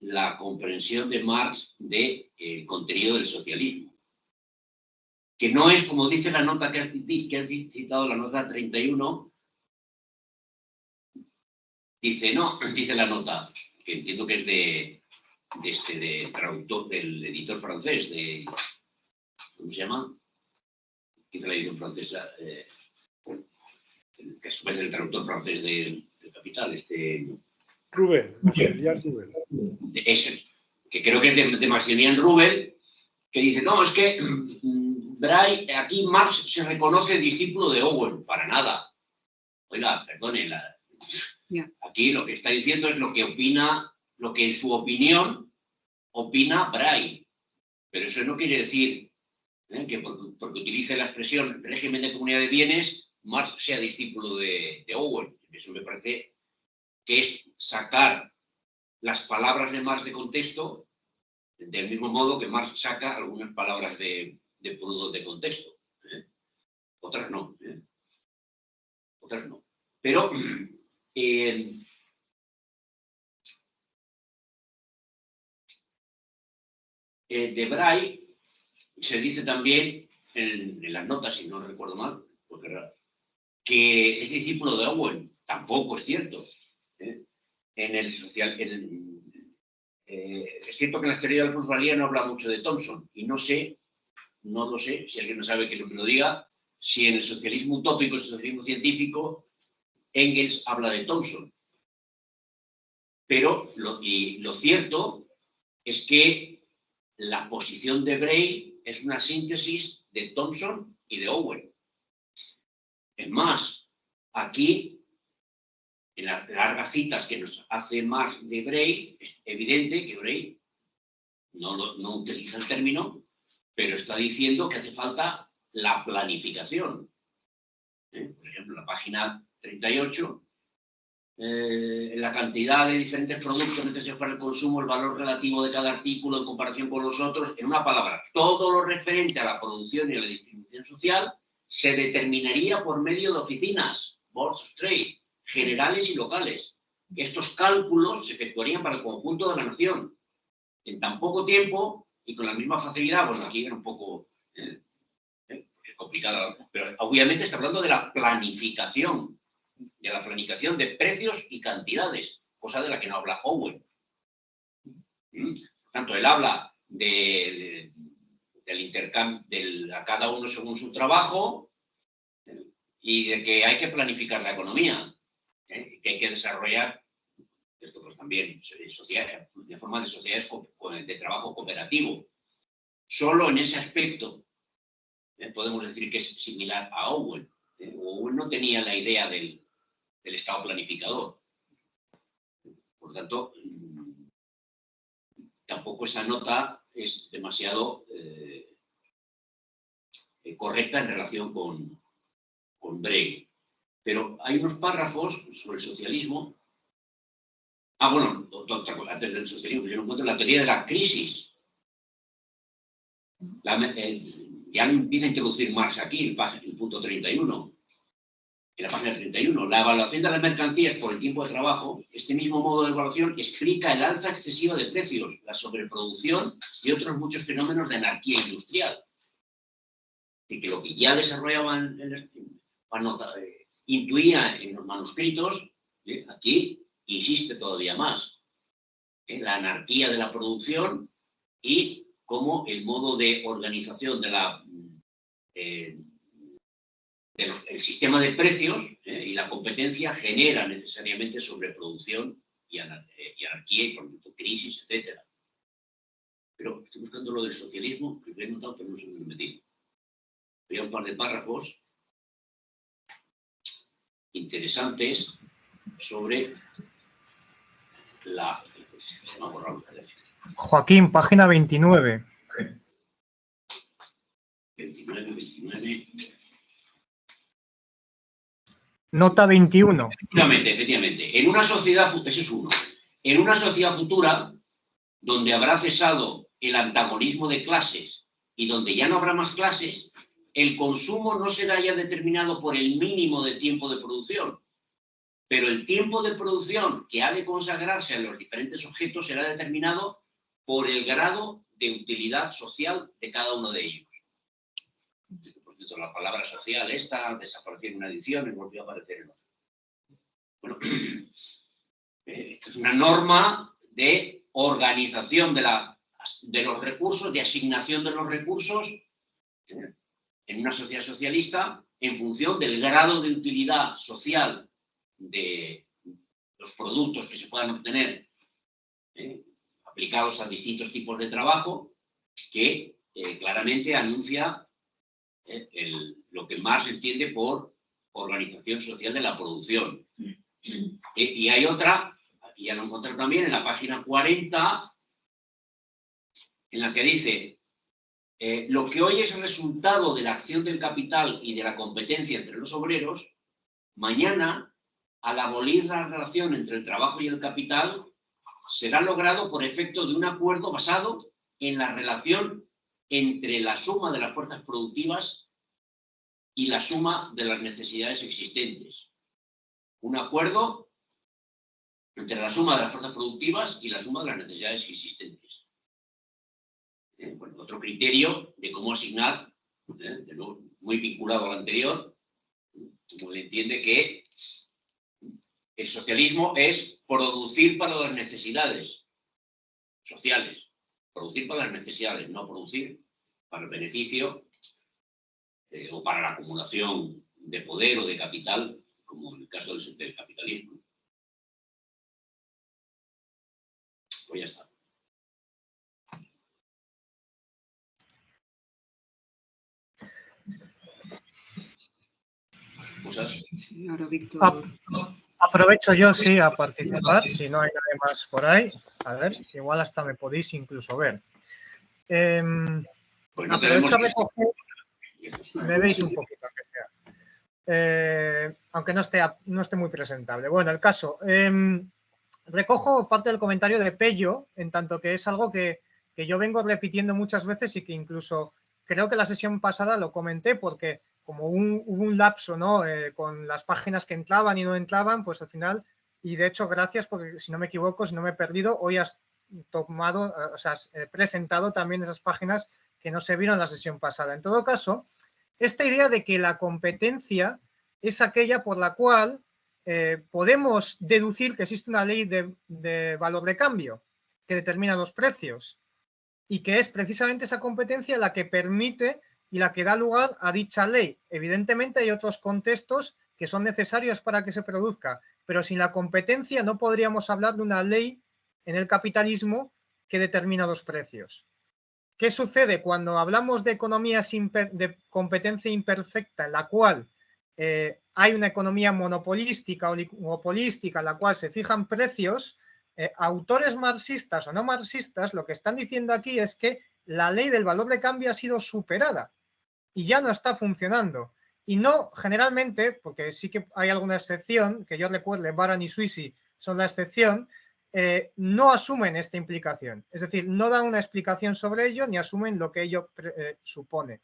Speaker 3: la comprensión de Marx del contenido del socialismo. que no es como dice la nota que has citado, la nota 31, dice, no, dice la nota, que entiendo que es de traductor, del editor francés, ¿cómo se llama? Dice la edición francesa, que a su vez es el traductor francés del Capital,
Speaker 4: Rubel, Maximilian Rubel.
Speaker 3: Ese, que creo que es de Maximilian Rubel, que dice, no, es que Braille, aquí Marx se reconoce discípulo de Owen, para nada. Oiga, perdone, aquí lo que está diciendo es lo que opina, lo que en su opinión opina Braille. Pero eso no quiere decir que porque utilice la expresión régimen de comunidad de bienes, Marx sea discípulo de Owen. Eso me parece que es sacar las palabras de Marx de contexto, del mismo modo que Marx saca algunas palabras de Proudhon de contexto. Otras no. Otras no. Pero de Braille se dice también en las notas, si no recuerdo mal, que es discípulo de Owen. Tampoco es cierto. En el social, es cierto que en la teoría de la plusvalía no habla mucho de Thomson, y no lo sé, si alguien no sabe que me lo diga, si en el socialismo utópico, el socialismo científico, Engels habla de Thomson. Pero lo cierto es que la posición de Braille es una síntesis de Thomson y de Owen. Es más, aquí, en las largas citas que nos hace Marx de Braille, es evidente que Braille no utiliza el término, pero está diciendo que hace falta la planificación. Por ejemplo, en la página 38, la cantidad de diferentes productos necesarios para el consumo, el valor relativo de cada artículo en comparación con los otros, en una palabra, todo lo referente a la producción y a la distribución social se determinaría por medio de oficinas, boards of trade, generales y locales. Estos cálculos se efectuarían para el conjunto de la nación. En tan poco tiempo y con la misma facilidad, bueno, aquí era un poco complicada, pero obviamente está hablando de la planificación de precios y cantidades, cosa de la que no habla Owen. Por tanto, él habla del intercambio, a cada uno según su trabajo, y de que hay que planificar la economía, que hay que desarrollar esto pues también de forma de sociedades de trabajo cooperativo. Solo en ese aspecto podemos decir que es similar a Owen. Owen no tenía la idea del Estado planificador. Por lo tanto, tampoco esa nota es demasiado correcta en relación con Braille. Pero hay unos párrafos sobre el socialismo. Bueno, otra cosa, antes del socialismo, yo no encuentro la teoría de la crisis. Ya empieza a introducir Marx aquí, el punto 31. En la página 31, la evaluación de las mercancías por el tiempo de trabajo, este mismo modo de evaluación explica el alza excesiva de precios, la sobreproducción y otros muchos fenómenos de anarquía industrial. Así que lo que ya desarrollaban, intuía en los manuscritos, aquí insiste todavía más. La anarquía de la producción y cómo el modo de organización el sistema de precios y la competencia genera necesariamente sobreproducción y anarquía y por lo tanto crisis, etc. Pero estoy buscando lo del socialismo, que lo he notado, pero no sé dónde lo he metido. Había un par de párrafos interesantes sobre la... Se me ha borrado.
Speaker 5: Joaquín, página 29.
Speaker 3: 29.
Speaker 5: Nota 21.
Speaker 3: Efectivamente. En una sociedad, ese es uno. En una sociedad futura, donde habrá cesado el antagonismo de clases y donde ya no habrá más clases, el consumo no será ya determinado por el mínimo de tiempo de producción, pero el tiempo de producción que ha de consagrarse a los diferentes objetos será determinado por el grado de utilidad social de cada uno de ellos. Por cierto, la palabra social esta desapareció en una edición y volvió a aparecer en otra. Bueno, esto es una norma de organización de los recursos, de asignación de los recursos en una sociedad socialista en función del grado de utilidad social de los productos que se puedan obtener aplicados a distintos tipos de trabajo, que claramente anuncia lo que Marx entiende por organización social de la producción. Y hay otra, aquí ya lo encontré también, en la página 40, en la que dice: lo que hoy es el resultado de la acción del capital y de la competencia entre los obreros, mañana, al abolir la relación entre el trabajo y el capital, será logrado por efecto de un acuerdo basado en la relación entre la suma de las fuerzas productivas y la suma de las necesidades existentes. Un acuerdo entre la suma de las fuerzas productivas y la suma de las necesidades existentes. Bueno, otro criterio de cómo asignar, de nuevo, muy vinculado al anterior, como le entiende que el socialismo es producir para las necesidades sociales, producir para las necesidades, no producir para el beneficio o para la acumulación de poder o de capital, como en el caso del capitalismo. Pues ya está. ¿Cosas?
Speaker 1: Sí, ahora Víctor.
Speaker 5: Aprovecho yo, sí, a participar, si no hay nadie más por ahí. A ver, igual hasta me podéis incluso ver.
Speaker 3: Pues no
Speaker 5: Aprovecho a
Speaker 3: tenemos
Speaker 5: recoger, me veis un poquito, aunque sea. Aunque no esté muy presentable. Bueno, el caso. Recojo parte del comentario de Pello, en tanto que es algo que yo vengo repitiendo muchas veces y que incluso creo que la sesión pasada lo comenté, porque como hubo un lapso, ¿no? Con las páginas que entraban y no entraban, pues al final, y de hecho gracias, porque si no me equivoco, si no me he perdido, hoy has tomado, o sea, has presentado también esas páginas que no se vieron en la sesión pasada. En todo caso, esta idea de que la competencia es aquella por la cual podemos deducir que existe una ley de valor de cambio que determina los precios y que es precisamente esa competencia la que permite y la que da lugar a dicha ley. Evidentemente hay otros contextos que son necesarios para que se produzca, pero sin la competencia no podríamos hablar de una ley en el capitalismo que determina los precios. ¿Qué sucede cuando hablamos de economías de competencia imperfecta en la cual hay una economía monopolística o oligopolística en la cual se fijan precios? Autores marxistas o no marxistas lo que están diciendo aquí es que la ley del valor de cambio ha sido superada y ya no está funcionando. Y no generalmente, porque sí que hay alguna excepción, que yo recuerde, Baran y Sweezy son la excepción, no asumen esta implicación. Es decir, no dan una explicación sobre ello ni asumen lo que ello supone.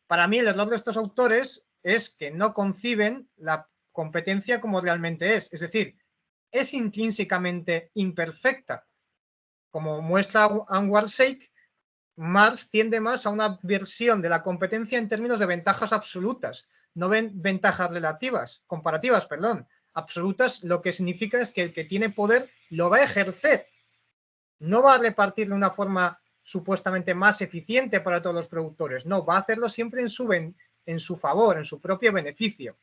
Speaker 5: Para mí el error de estos autores es que no conciben la competencia como realmente es. Es decir, es intrínsecamente imperfecta. Como muestra Anwar Sheikh, Marx tiende más a una versión de la competencia en términos de ventajas absolutas, no ventajas comparativas, absolutas. Lo que significa es que el que tiene poder lo va a ejercer, no va a repartir de una forma supuestamente más eficiente para todos los productores, no, va a hacerlo siempre en su favor, en su propio beneficio.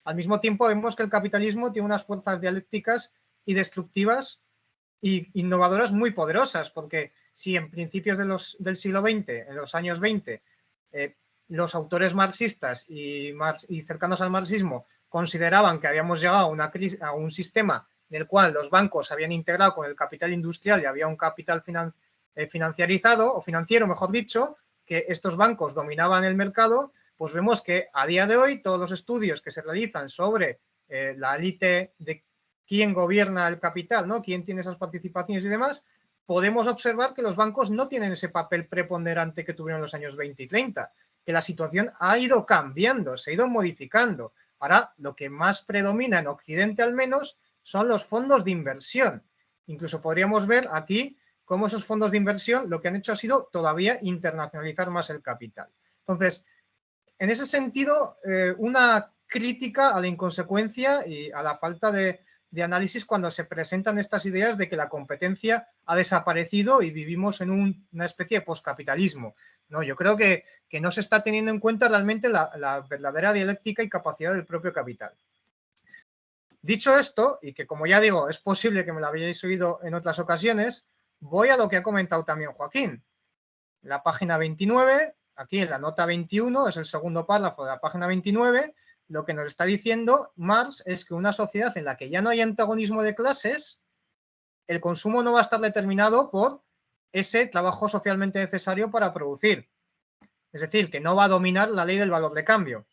Speaker 5: Al mismo tiempo vemos que el capitalismo tiene unas fuerzas dialécticas y destructivas e innovadoras muy poderosas, porque si en principios del siglo XX, en los años 20, los autores marxistas y cercanos al marxismo consideraban que habíamos llegado a un sistema en el cual los bancos se habían integrado con el capital industrial y había un capital financiarizado, o financiero, mejor dicho, que estos bancos dominaban el mercado, pues vemos que a día de hoy todos los estudios que se realizan sobre la élite de quién gobierna el capital, ¿no? Quién tiene esas participaciones y demás, podemos observar que los bancos no tienen ese papel preponderante que tuvieron en los años 20 y 30, que la situación ha ido cambiando, se ha ido modificando. Ahora, lo que más predomina en Occidente al menos son los fondos de inversión. Incluso podríamos ver aquí cómo esos fondos de inversión lo que han hecho ha sido todavía internacionalizar más el capital. Entonces, en ese sentido, una crítica a la inconsecuencia y a la falta de análisis cuando se presentan estas ideas de que la competencia ha desaparecido y vivimos en una especie de poscapitalismo. No, yo creo que no se está teniendo en cuenta realmente la verdadera dialéctica y capacidad del propio capital. Dicho esto, y que como ya digo, es posible que me lo habéis oído en otras ocasiones, voy a lo que ha comentado también Joaquín. La página 29, aquí en la nota 21, es el segundo párrafo de la página 29, lo que nos está diciendo Marx es que una sociedad en la que ya no hay antagonismo de clases, el consumo no va a estar determinado por ese trabajo socialmente necesario para producir. Es decir, que no va a dominar la ley del valor de cambio.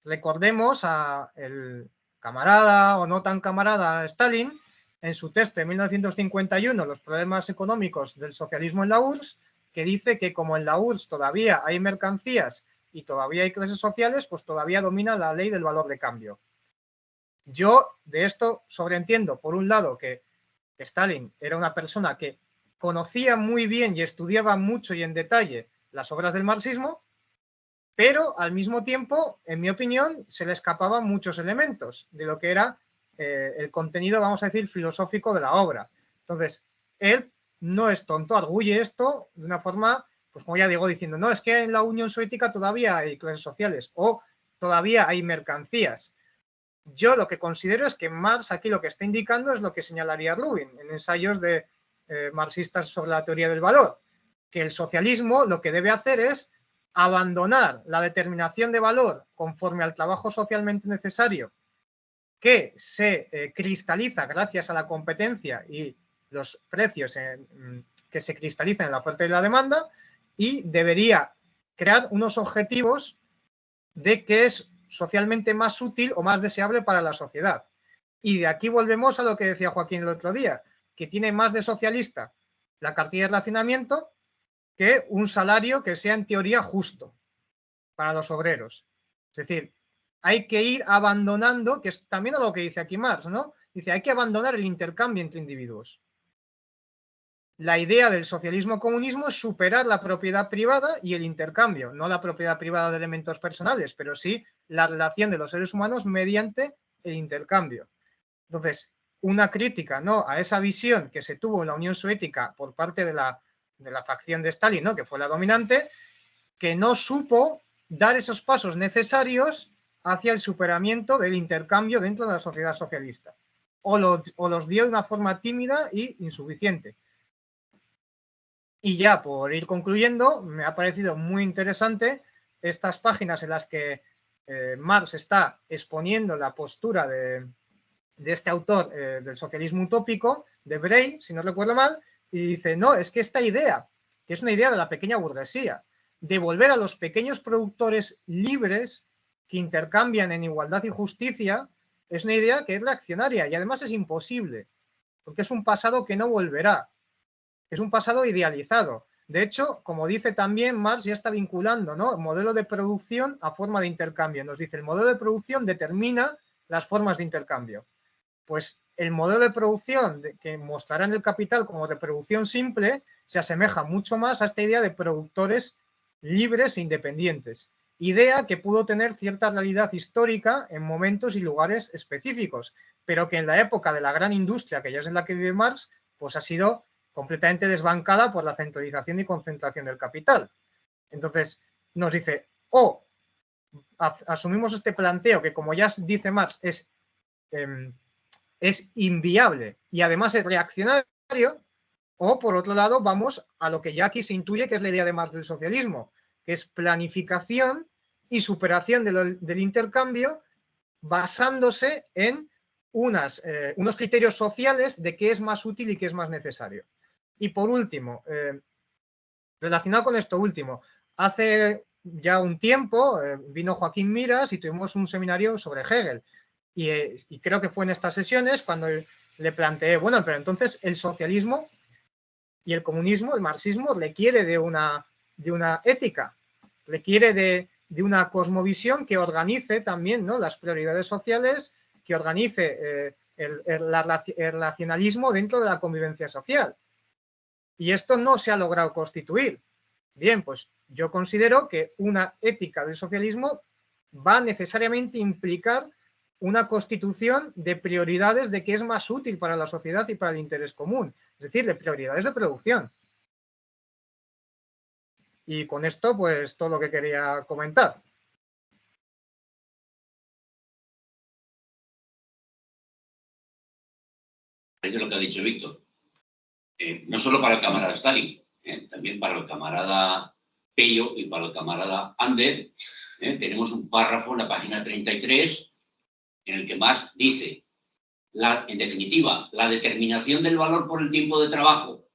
Speaker 5: Recordemos a el camarada o no tan camarada Stalin, en su texto de 1951, Los problemas económicos del socialismo en la URSS, que dice que como en la URSS todavía hay mercancías y todavía hay clases sociales, pues todavía domina la ley del valor de cambio. Yo de esto sobreentiendo, por un lado, que Stalin era una persona que conocía muy bien y estudiaba mucho y en detalle las obras del marxismo, pero al mismo tiempo, en mi opinión, se le escapaban muchos elementos de lo que era el contenido, vamos a decir, filosófico de la obra. Entonces, él no es tonto, arguye esto de una forma, pues como ya digo, diciendo, no, es que en la Unión Soviética todavía hay clases sociales o todavía hay mercancías. Yo lo que considero es que Marx aquí lo que está indicando es lo que señalaría Rubin en ensayos de marxistas sobre la teoría del valor, que el socialismo lo que debe hacer es abandonar la determinación de valor conforme al trabajo socialmente necesario que se cristaliza gracias a la competencia y los precios que se cristalizan en la oferta y la demanda, y debería crear unos objetivos de qué es socialmente más útil o más deseable para la sociedad. Y de aquí volvemos a lo que decía Joaquín el otro día, que tiene más de socialista la cartilla de racionamiento que un salario que sea en teoría justo para los obreros. Es decir, hay que ir abandonando, que es también lo que dice aquí Marx, ¿no? Dice, hay que abandonar el intercambio entre individuos. La idea del socialismo-comunismo es superar la propiedad privada y el intercambio, no la propiedad privada de elementos personales, pero sí la relación de los seres humanos mediante el intercambio. Entonces, una crítica, ¿no?, a esa visión que se tuvo en la Unión Soviética por parte de la facción de Stalin, ¿no?, que fue la dominante, que no supo dar esos pasos necesarios hacia el superamiento del intercambio dentro de la sociedad socialista. O los dio de una forma tímida y insuficiente. Y ya por ir concluyendo, me ha parecido muy interesante estas páginas en las que Marx está exponiendo la postura de este autor del socialismo utópico, de Bray, si no recuerdo mal, y dice, no, es que esta idea, que es una idea de la pequeña burguesía, de volver a los pequeños productores libres que intercambian en igualdad y justicia, es una idea que es reaccionaria y además es imposible, porque es un pasado que no volverá, es un pasado idealizado. De hecho, como dice también Marx, ya está vinculando, ¿no?, el modelo de producción a forma de intercambio. Nos dice, el modelo de producción determina las formas de intercambio. Pues el modelo de producción que mostrará en el Capital como de producción simple se asemeja mucho más a esta idea de productores libres e independientes. Idea que pudo tener cierta realidad histórica en momentos y lugares específicos, pero que en la época de la gran industria, que ya es en la que vive Marx, pues ha sido completamente desbancada por la centralización y concentración del capital. Entonces, nos dice, o asumimos este planteo que, como ya dice Marx, es inviable y además es reaccionario, o por otro lado vamos a lo que ya aquí se intuye que es la idea de Marx del socialismo, que es planificación y superación del intercambio basándose en unos criterios sociales de qué es más útil y qué es más necesario. Y por último, relacionado con esto último, hace ya un tiempo vino Joaquín Miras y tuvimos un seminario sobre Hegel. Y creo que fue en estas sesiones cuando le planteé, bueno, pero entonces el socialismo y el comunismo, el marxismo, requiere de una ética, requiere de una cosmovisión que organice también, ¿no?, las prioridades sociales, que organice el racionalismo dentro de la convivencia social. Y esto no se ha logrado constituir. Bien, pues yo considero que una ética del socialismo va necesariamente a implicar una constitución de prioridades de qué es más útil para la sociedad y para el interés común, es decir, de prioridades de producción. Y con esto, pues, todo lo que quería comentar.
Speaker 3: Parece lo que ha dicho Víctor. No solo para el camarada Stalin, también para el camarada Pello y para el camarada Ander, tenemos un párrafo en la página 33 en el que Marx dice, en definitiva, la determinación del valor por el tiempo de trabajo,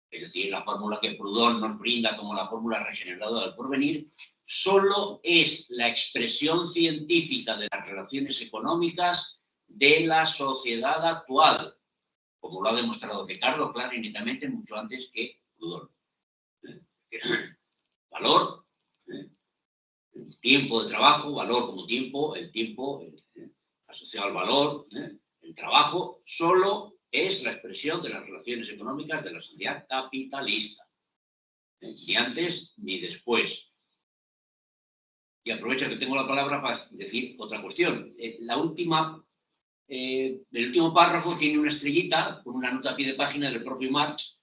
Speaker 3: es decir, la fórmula que Proudhon nos brinda como la fórmula regenerada del porvenir, solo es la expresión científica de las relaciones económicas de la sociedad actual, como lo ha demostrado Ricardo claro y netamente mucho antes que Proudhon. Valor, el tiempo de trabajo, valor como tiempo, el tiempo asociado al valor, el trabajo, solo es la expresión de las relaciones económicas de la sociedad capitalista. Ni antes ni después. Y aprovecho que tengo la palabra para decir otra cuestión. El último párrafo tiene una estrellita con una nota a pie de página del propio Marx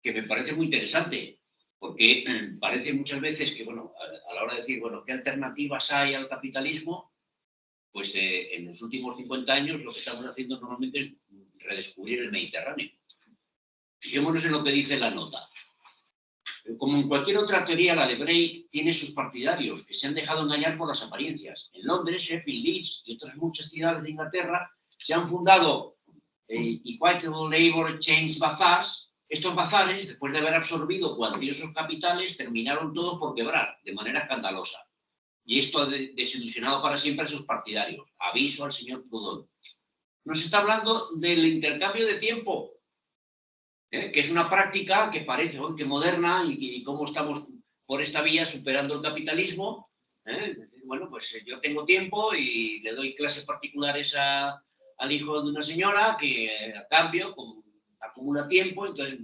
Speaker 3: que me parece muy interesante, porque parece muchas veces que, bueno, a la hora de decir, bueno, ¿qué alternativas hay al capitalismo? Pues en los últimos 50 años lo que estamos haciendo normalmente es redescubrir el Mediterráneo. Fijémonos en lo que dice la nota. Como en cualquier otra teoría, la de Bray tiene sus partidarios que se han dejado engañar por las apariencias. En Londres, Sheffield, Leeds y otras muchas ciudades de Inglaterra se han fundado Equitable Labour Exchange Bazaars. Estos bazares, después de haber absorbido cuantiosos capitales, terminaron todos por quebrar de manera escandalosa. Y esto ha desilusionado para siempre a sus partidarios. Aviso al señor Proudhon. Nos está hablando del intercambio de tiempo, que es una práctica que parece que moderna y cómo estamos por esta vía superando el capitalismo. Bueno, pues yo tengo tiempo y le doy clases particulares al hijo de una señora que a cambio acumula tiempo, entonces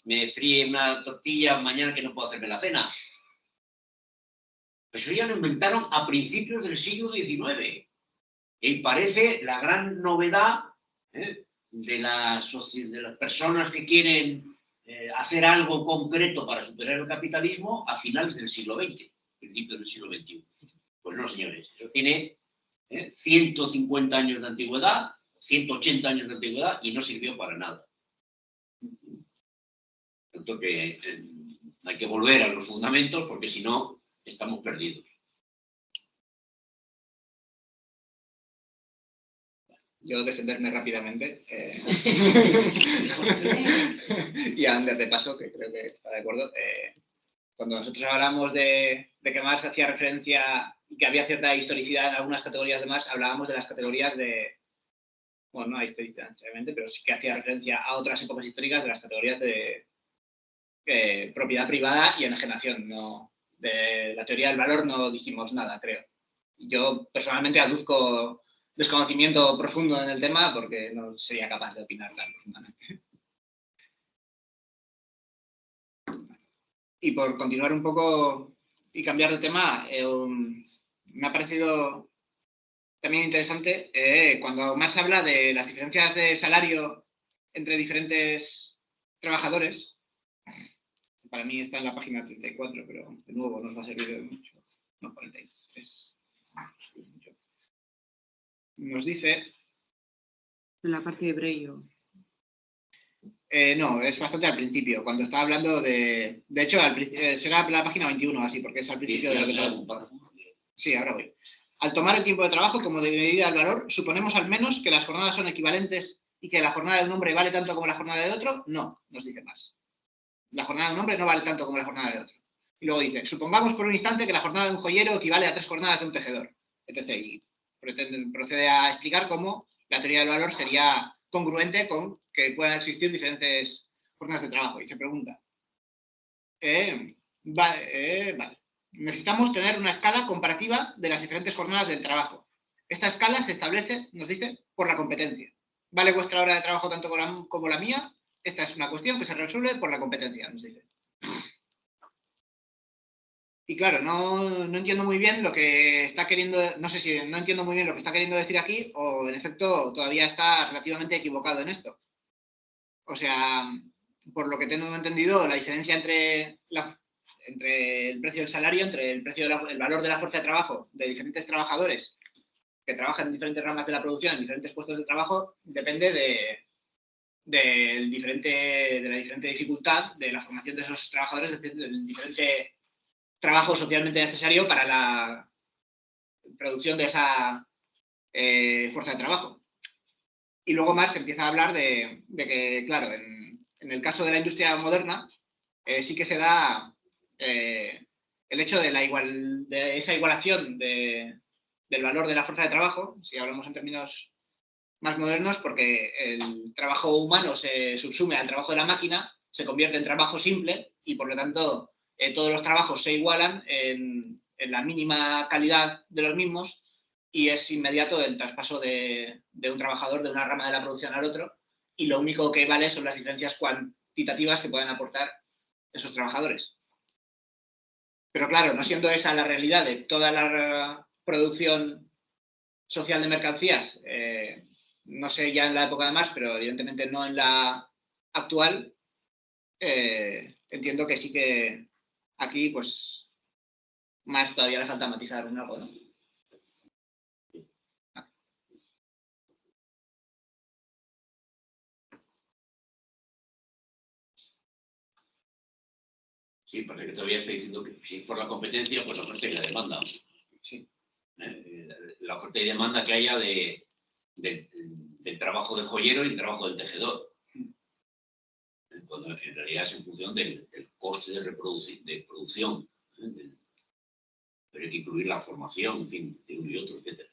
Speaker 3: me fríe una tortilla mañana que no puedo hacerme la cena. Eso ya lo inventaron a principios del siglo XIX. Y parece la gran novedad de las personas que quieren hacer algo concreto para superar el capitalismo a finales del siglo XX, principios del siglo XXI. Pues no, señores, eso tiene 150 años de antigüedad, 180 años de antigüedad y no sirvió para nada. Tanto que hay que volver a los fundamentos porque si no, estamos perdidos.
Speaker 2: Yo defenderme rápidamente. Y a Ander de paso, que creo que está de acuerdo. Cuando nosotros hablamos de que Marx hacía referencia y que había cierta historicidad en algunas categorías de Marx, hablábamos de las categorías de... Bueno, no hay historicidad necesariamente, pero sí que hacía referencia a otras épocas históricas de las categorías de propiedad privada y enajenación. No, de la teoría del valor no dijimos nada, creo. Yo personalmente aduzco desconocimiento profundo en el tema porque no sería capaz de opinar tan profundamente. Y por continuar un poco y cambiar de tema, me ha parecido también interesante cuando Marx habla de las diferencias de salario entre diferentes trabajadores. Para mí está en la página 34, pero de nuevo nos va a servir de mucho. No, 43. Nos dice...
Speaker 1: En la parte de Breyo.
Speaker 2: No, es bastante al principio, cuando está hablando de... De hecho, será la página 21, así, porque es al principio de lo que todo... Sí, ahora voy. Al tomar el tiempo de trabajo como de medida del valor, ¿suponemos al menos que las jornadas son equivalentes y que la jornada de un hombre vale tanto como la jornada de otro? No, nos dice Marx. La jornada de un hombre no vale tanto como la jornada de otro. Y luego dice, supongamos por un instante que la jornada de un joyero equivale a 3 jornadas de un tejedor, etc. Y procede a explicar cómo la teoría del valor sería congruente con que puedan existir diferentes jornadas de trabajo. Y se pregunta, vale, necesitamos tener una escala comparativa de las diferentes jornadas del trabajo. Esta escala se establece, nos dice, por la competencia. ¿Vale vuestra hora de trabajo tanto como la mía? Esta es una cuestión que se resuelve por la competencia, nos dice. Y claro, no entiendo muy bien lo que está queriendo, no sé si no entiendo muy bien lo que está queriendo decir aquí o en efecto todavía está relativamente equivocado en esto. O sea, por lo que tengo entendido, la diferencia entre el precio del salario, entre el valor de la fuerza de trabajo de diferentes trabajadores que trabajan en diferentes ramas de la producción, en diferentes puestos de trabajo, depende de la diferente dificultad de la formación de esos trabajadores, del diferente trabajo socialmente necesario para la producción de esa fuerza de trabajo. Y luego Marx empieza a hablar de que, claro, en el caso de la industria moderna, sí que se da el hecho de esa igualación del valor de la fuerza de trabajo, si hablamos en términos más modernos, porque el trabajo humano se subsume al trabajo de la máquina, se convierte en trabajo simple y, por lo tanto, todos los trabajos se igualan en la mínima calidad de los mismos y es inmediato el traspaso de un trabajador de una rama de la producción al otro, y lo único que vale son las diferencias cuantitativas que puedan aportar esos trabajadores. Pero claro, no siendo esa la realidad de toda la producción social de mercancías, no sé ya en la época de Marx, pero evidentemente no en la actual, entiendo que sí que aquí, pues, Marx todavía le falta matizar en algo, ¿no?
Speaker 3: Sí, parece que todavía está diciendo que si es por la competencia, pues la oferta y la demanda.
Speaker 2: Sí.
Speaker 3: La oferta y demanda que haya del trabajo del joyero y el trabajo del tejedor. Cuando en realidad es en función del coste de producción. Pero hay que incluir la formación, en fin, de uno y otro, etc.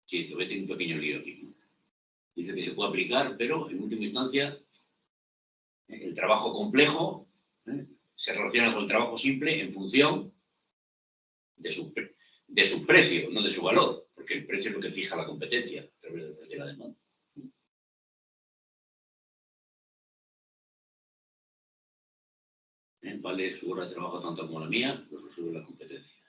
Speaker 3: Sí, todavía tiene un pequeño lío aquí. Dice que se puede aplicar, pero en última instancia el trabajo complejo se relaciona con el trabajo simple en función de su precio, no de su valor, porque el precio es lo que fija la competencia a través del precio de la demanda. Vale su hora de trabajo tanto como la mía, pues resuelve la competencia.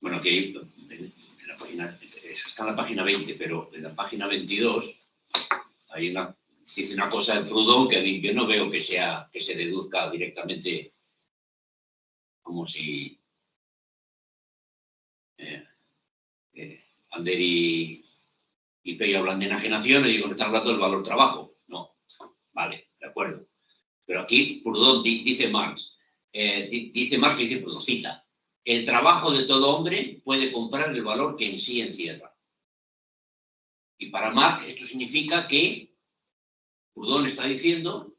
Speaker 3: Bueno, aquí en la página, eso está en la página 20, pero en la página 22 hay dice una cosa de Proudhon que a mí yo no veo que se deduzca directamente como si Ander y Pello hablan de enajenación y digo que están hablando del valor trabajo. No, vale, de acuerdo. Pero aquí Proudhon dice Marx que dice Proudhon, cita, el trabajo de todo hombre puede comprar el valor que en sí encierra. Y para Marx esto significa que Proudhon está diciendo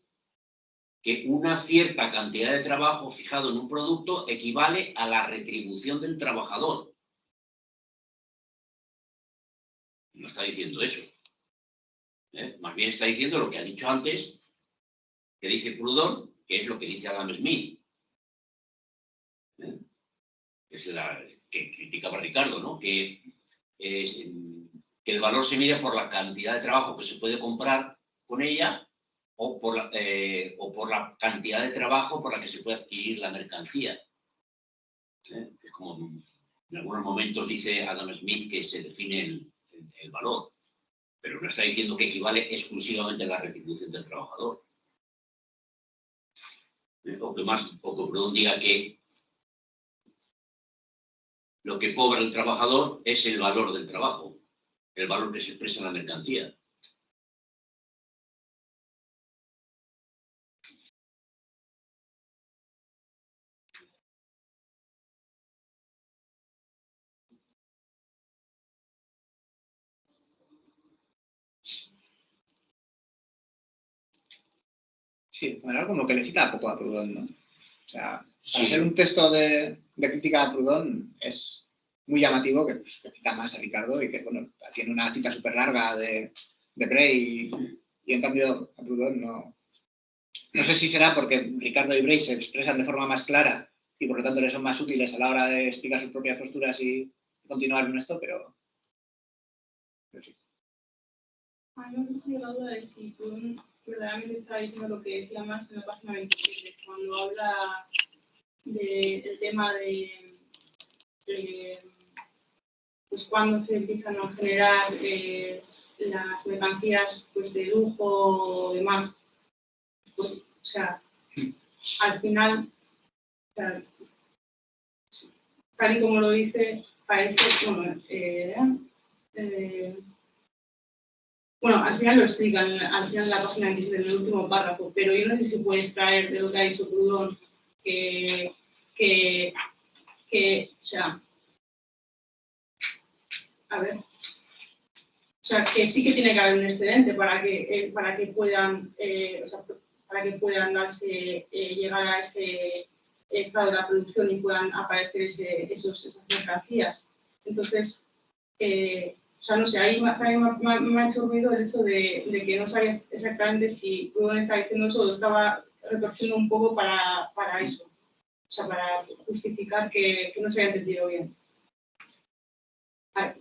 Speaker 3: que una cierta cantidad de trabajo fijado en un producto equivale a la retribución del trabajador. No está diciendo eso. Más bien está diciendo lo que ha dicho antes, que dice Proudhon, que es lo que dice Adam Smith. Es que criticaba Ricardo, ¿no? Que el valor se mide por la cantidad de trabajo que se puede comprar con ella o por la cantidad de trabajo por la que se puede adquirir la mercancía. Es como en algunos momentos dice Adam Smith que se define el valor, pero no está diciendo que equivale exclusivamente a la retribución del trabajador. O que Proudhon diga que lo que cobra el trabajador es el valor del trabajo, el valor que se expresa en la mercancía.
Speaker 2: Sí, en general como que le cita poco a Proudhon, ¿no? O sea, para ser un texto de crítica a Proudhon es muy llamativo que cita más a Ricardo y que, bueno, tiene una cita súper larga de Bray y en cambio a Proudhon no. No sé si será porque Ricardo y Bray se expresan de forma más clara y por lo tanto le son más útiles a la hora de explicar sus propias posturas y continuar con esto, pero sí.
Speaker 6: A mí me surgió la duda de si Proudhon verdaderamente está diciendo lo que decía más en la página 27, cuando habla del tema de pues cuando se empiezan a generar las mercancías pues, de lujo o demás. Pues, o sea, al final, o sea, tal y como lo dice, parece, bueno, al final lo explican, al final de la página 27, en el último párrafo, pero yo no sé si puedes extraer de lo que ha dicho Proudhon que o sea, a ver, o sea, que sí que tiene que haber un excedente para que puedan, o sea, para que puedan darse, llegar a ese estado de la producción y puedan aparecer esas mercancías. Entonces, o sea, no sé, ahí me ha hecho ruido el hecho de que no sabía exactamente si Proudhon estaba diciendo eso o estaba retorciendo un poco para eso, o sea, para justificar que no se había entendido bien.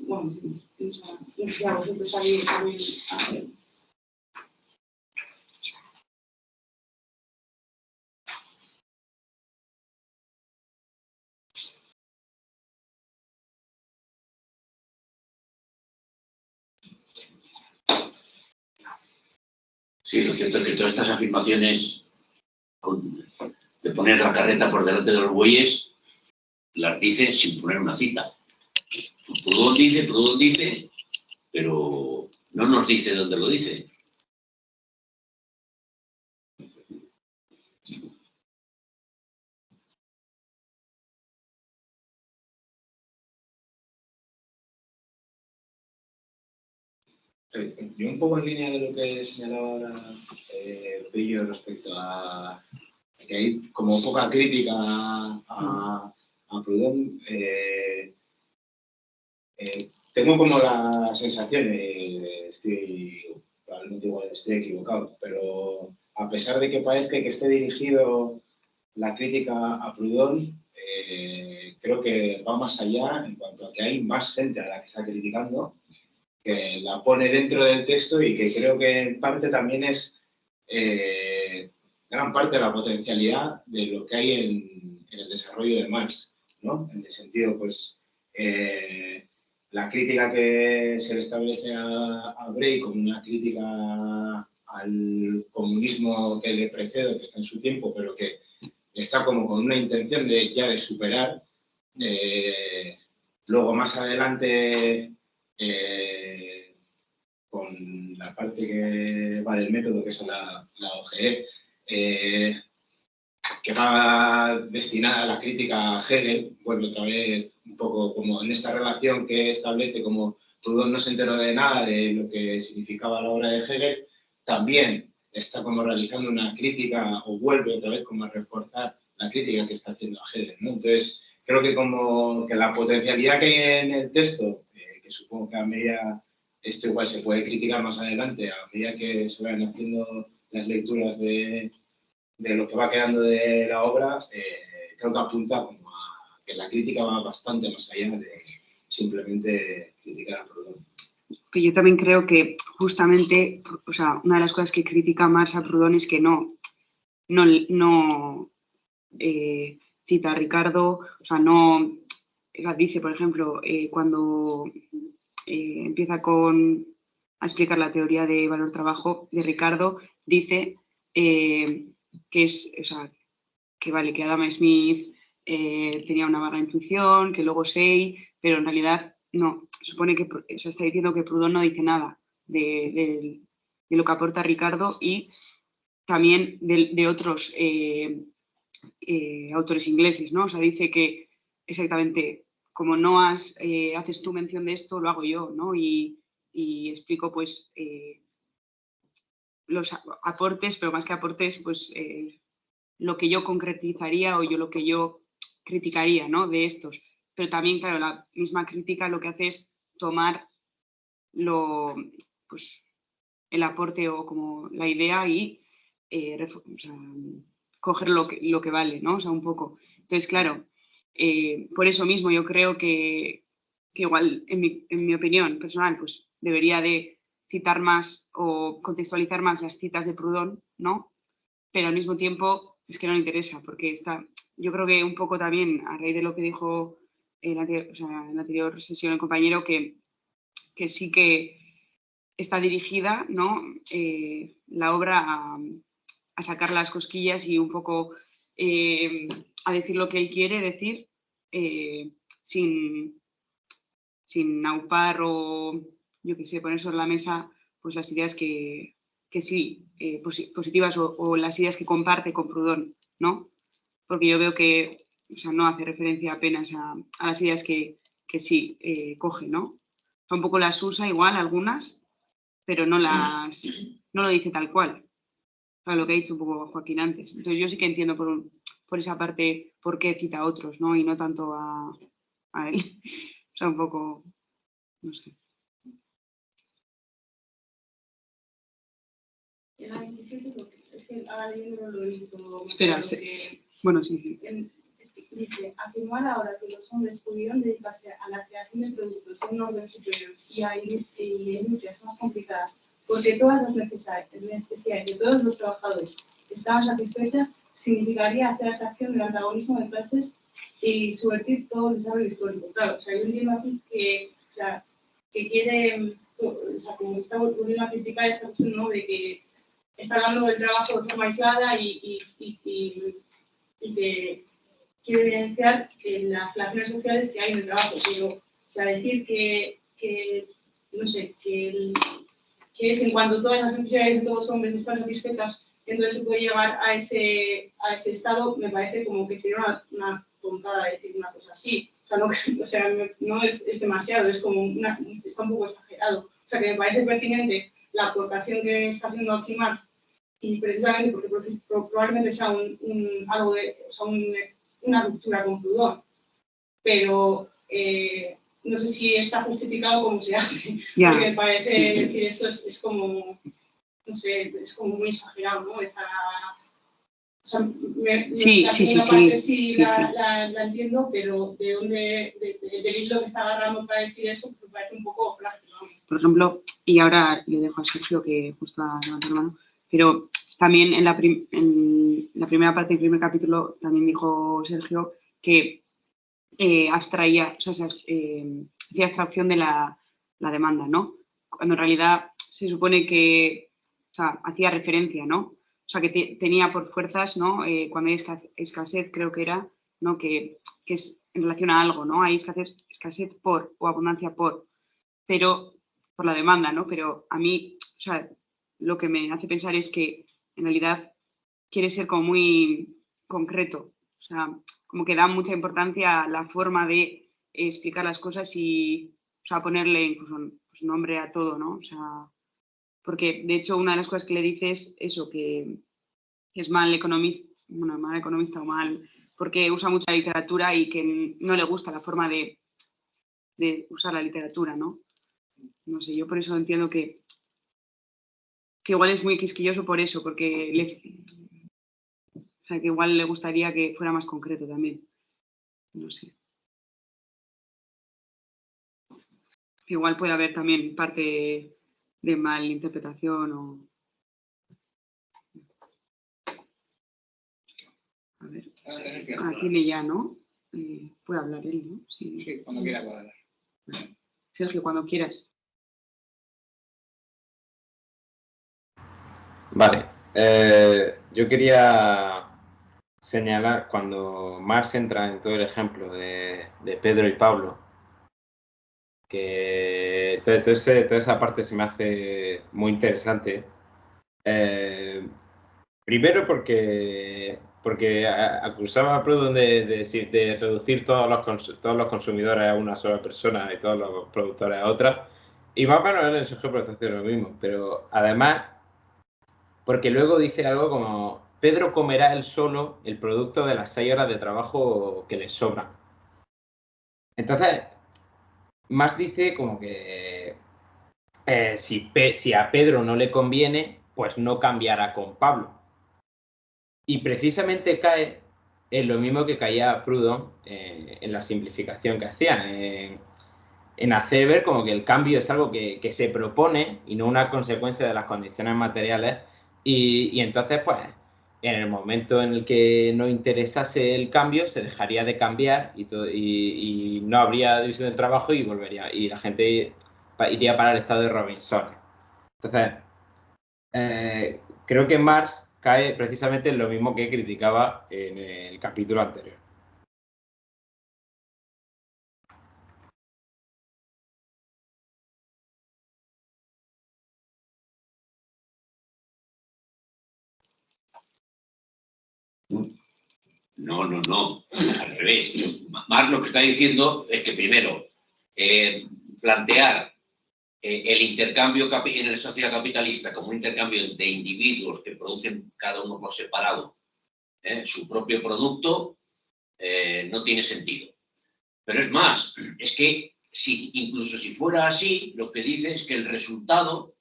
Speaker 6: Bueno, no sé si a vosotros habéis.
Speaker 3: Sí, lo cierto es que todas estas afirmaciones de poner la carreta por delante de los bueyes las dice sin poner una cita. Proudhon dice, pero no nos dice dónde lo dice.
Speaker 7: Yo un poco en línea de lo que señalaba ahora Pello respecto a que hay como poca crítica a Proudhon, tengo como la sensación, probablemente igual estoy equivocado, pero a pesar de que parezca que esté dirigido la crítica a Proudhon, creo que va más allá en cuanto a que hay más gente a la que está criticando, que la pone dentro del texto y que creo que en parte también es gran parte de la potencialidad de lo que hay en el desarrollo de Marx, ¿no? En el sentido, pues, la crítica que se le establece a Bray como una crítica al comunismo que le precede, que está en su tiempo, pero que está como con una intención de superar. Luego, más adelante, con la parte que va del método, que es la OGE, que va destinada a la crítica a Hegel, vuelve otra vez un poco como en esta relación que establece como Proudhon no se enteró de nada de lo que significaba la obra de Hegel, también está como realizando una crítica o vuelve otra vez como a reforzar la crítica que está haciendo a Hegel, ¿no? Entonces, creo que como que la potencialidad que hay en el texto, que supongo que a medida, esto igual se puede criticar más adelante, a medida que se vayan haciendo las lecturas de lo que va quedando de la obra, creo que apunta como a que la crítica va bastante más allá de simplemente criticar a Proudhon.
Speaker 1: Que yo también creo que justamente, o sea, una de las cosas que critica Marx a Proudhon es que no cita a Ricardo, o sea, no dice, por ejemplo, cuando empieza a explicar la teoría de valor-trabajo de Ricardo, dice que es, o sea, que vale, que Adam Smith tenía una vaga intuición, que luego Say, pero en realidad no, supone que se está diciendo que Proudhon no dice nada de lo que aporta Ricardo y también de otros autores ingleses, ¿no? O sea, dice que exactamente como no haces tú mención de esto, lo hago yo, ¿no? Y explico, pues, los aportes, pero más que aportes, pues, lo que yo concretizaría o lo que yo criticaría, ¿no? De estos. Pero también, claro, la misma crítica lo que hace es tomar pues, el aporte o como la idea y o sea, coger lo que vale, ¿no? O sea, un poco. Entonces, claro, por eso mismo yo creo que igual, en mi opinión personal, pues debería de citar más o contextualizar más las citas de Proudhon, ¿no? Pero al mismo tiempo es que no le interesa, porque yo creo que un poco también, a raíz de lo que dijo en la anterior sesión el compañero, que sí que está dirigida, ¿no? La obra a sacar las cosquillas y un poco a decir lo que él quiere decir sin aupar o, yo qué sé, poner sobre la mesa pues las ideas que sí, positivas o las ideas que comparte con Proudhon, ¿no? Porque yo veo que no hace referencia apenas a las ideas que sí coge, ¿no? Un poco las usa igual algunas, pero no lo dice tal cual. Claro, lo que ha dicho un poco Joaquín antes. Entonces yo sí que entiendo por esa parte por qué cita a otros, ¿no? Y no tanto a él. O sea, un poco, no sé.
Speaker 6: En la 27, es que ahora leyendo lo he visto.
Speaker 1: Espera, bueno, sí.
Speaker 6: Dice, afirmar ahora que los hombres pudieron dedicarse a la creación de productos en un orden superior y a industrias más complicadas, porque todas las necesidades de todos los trabajadores estaban satisfechas, significaría hacer abstracción del antagonismo de clases y subvertir todo el desarrollo histórico. Claro, o sea, yo entiendo aquí que quiere, como está volviendo a criticar esta cuestión, ¿no? De que está hablando del trabajo de forma aislada y que quiere evidenciar las relaciones sociales que hay en el trabajo. Pero, o sea, decir que no sé, que es en cuanto todas las necesidades de todos los hombres están satisfechas, entonces se puede llegar a ese estado, me parece como que sería una tontada decir una cosa así. O sea, no es demasiado, es como está un poco exagerado. O sea, que me parece pertinente la aportación que está haciendo aquí Marx, y precisamente porque probablemente sea una ruptura con Proudhon, pero no sé si está justificado como se hace, porque me parece decir eso es como, no sé, es como muy exagerado, ¿no?
Speaker 1: Sí.
Speaker 6: La entiendo, pero del hilo que está agarrando para decir eso, me parece un poco frágil, ¿no?
Speaker 1: Por ejemplo, y ahora le dejo a Sergio que justo ha levantado la mano, pero también en la primera parte del primer capítulo también dijo Sergio que abstraía, o sea, hacía abstracción de la demanda, ¿no? Cuando en realidad se supone que, o sea, hacía referencia, ¿no? O sea, que tenía por fuerzas, ¿no? Cuando hay escasez, creo que era, ¿no? Que es en relación a algo, ¿no? Hay escasez por o abundancia pero por la demanda, ¿no? Pero a mí, o sea, lo que me hace pensar es que en realidad quiere ser como muy concreto, o sea, como que da mucha importancia a la forma de explicar las cosas y, o sea, ponerle incluso pues, nombre a todo, ¿no? O sea, porque de hecho una de las cosas que le dice es eso, que es mal economista o mal, porque usa mucha literatura y que no le gusta la forma de usar la literatura, ¿no? No sé, yo por eso entiendo que igual es muy quisquilloso por eso, porque o sea, que igual le gustaría que fuera más concreto también. No sé. Igual puede haber también parte de malinterpretación o... A ver. Tiene ya, ¿no? Puede hablar él, ¿no?
Speaker 2: Sí, cuando quiera puede hablar.
Speaker 1: Sergio, cuando quieras.
Speaker 8: Vale. Yo quería señalar cuando Marx entra en todo el ejemplo de Pedro y Pablo, que toda esa parte se me hace muy interesante. Primero porque acusaba a Proudhon de reducir todos los consumidores a una sola persona y todos los productores a otra. Y más o menos en su ejemplo hace lo mismo, pero además porque luego dice algo como Pedro comerá él solo el producto de las 6 horas de trabajo que le sobran. Entonces, Marx dice como que si a Pedro no le conviene, pues no cambiará con Pablo. Y precisamente cae en lo mismo que caía Proudhon en la simplificación que hacía, en hacer ver como que el cambio es algo que se propone y no una consecuencia de las condiciones materiales. Y entonces, pues, en el momento en el que no interesase el cambio, se dejaría de cambiar y no habría división del trabajo y la gente iría para el estado de Robinson. Entonces, creo que Marx cae precisamente en lo mismo que criticaba en el capítulo anterior.
Speaker 3: No, no, no, al revés. Marx lo que está diciendo es que primero, plantear el intercambio en la sociedad capitalista como un intercambio de individuos que producen cada uno por separado su propio producto, no tiene sentido. Pero es más, es que incluso si fuera así, lo que dice es que el resultado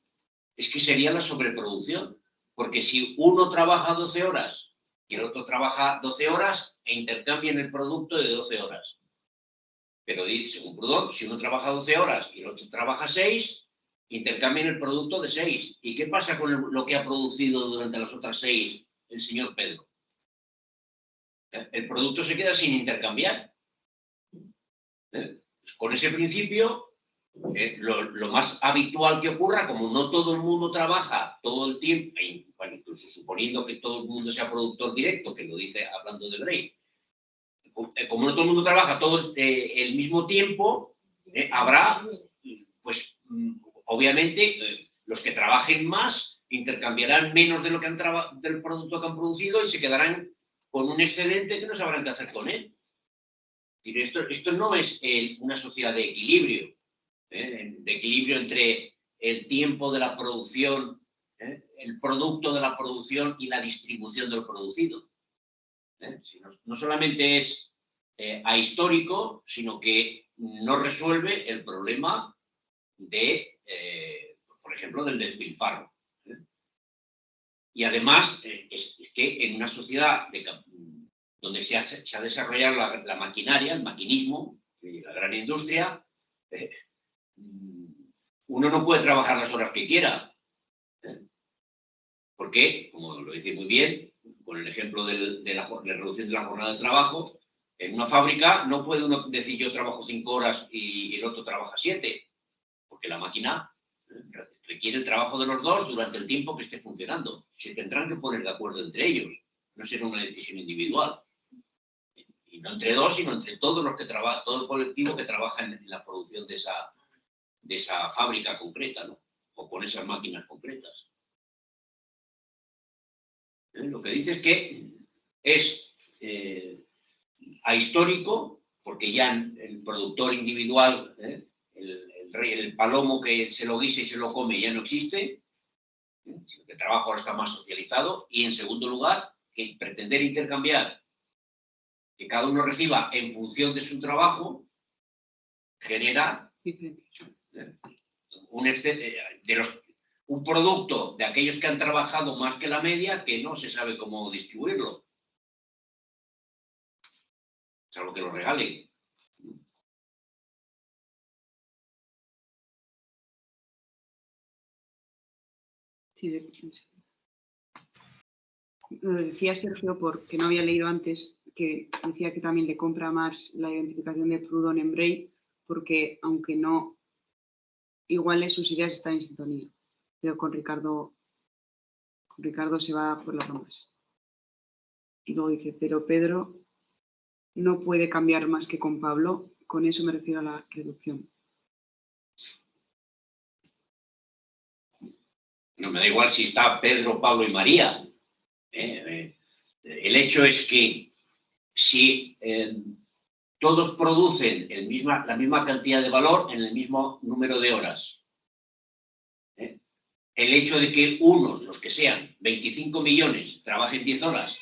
Speaker 3: es que sería la sobreproducción. Porque si uno trabaja 12 horas y el otro trabaja 12 horas e intercambian el producto de 12 horas. Pero según Proudhon, si uno trabaja 12 horas y el otro trabaja 6, intercambian el producto de 6. ¿Y qué pasa con lo que ha producido durante las otras 6 el señor Pedro? El producto se queda sin intercambiar. Con ese principio, lo más habitual que ocurra, como no todo el mundo trabaja todo el tiempo, bueno, incluso suponiendo que todo el mundo sea productor directo, que lo dice hablando de Bray, como no todo el mundo trabaja todo el mismo tiempo, habrá, pues, obviamente, los que trabajen más intercambiarán menos de lo que del producto que han producido y se quedarán con un excedente que no sabrán qué hacer con él. Esto no es una sociedad de equilibrio entre el tiempo de la producción, el producto de la producción y la distribución del producido. No solamente es ahistórico, sino que no resuelve el problema de, por ejemplo, del despilfarro. Y además, es que en una sociedad donde se ha desarrollado la maquinaria, el maquinismo, la gran industria, uno no puede trabajar las horas que quiera. Porque, como lo dice muy bien, con el ejemplo de la reducción de la jornada de trabajo, en una fábrica no puede uno decir yo trabajo 5 horas y el otro trabaja 7, porque la máquina requiere el trabajo de los dos durante el tiempo que esté funcionando. Se tendrán que poner de acuerdo entre ellos, no será una decisión individual. Y no entre dos, sino entre todos los que trabajan, todo el colectivo que trabaja en la producción de esa fábrica concreta, ¿no? O con esas máquinas concretas. Lo que dice es que es ahistórico, porque ya el productor individual, el palomo que se lo guisa y se lo come ya no existe, sino que el trabajo ahora está más socializado. Y en segundo lugar, que pretender intercambiar, que cada uno reciba en función de su trabajo, genera un producto de aquellos que han trabajado más que la media que no se sabe cómo distribuirlo. Salvo que lo regalen.
Speaker 1: Sí, lo decía Sergio porque no había leído antes, que decía que también le compra a Marx la identificación de Proudhon en Bray, porque aunque no iguales, sus ideas están en sintonía. Pero con Ricardo se va por las ramas. Y luego dice, pero Pedro no puede cambiar más que con Pablo. Con eso me refiero a la reducción.
Speaker 3: No me da igual si está Pedro, Pablo y María. El hecho es que si todos producen la misma cantidad de valor en el mismo número de horas, el hecho de que unos, los que sean 25 millones, trabajen 10 horas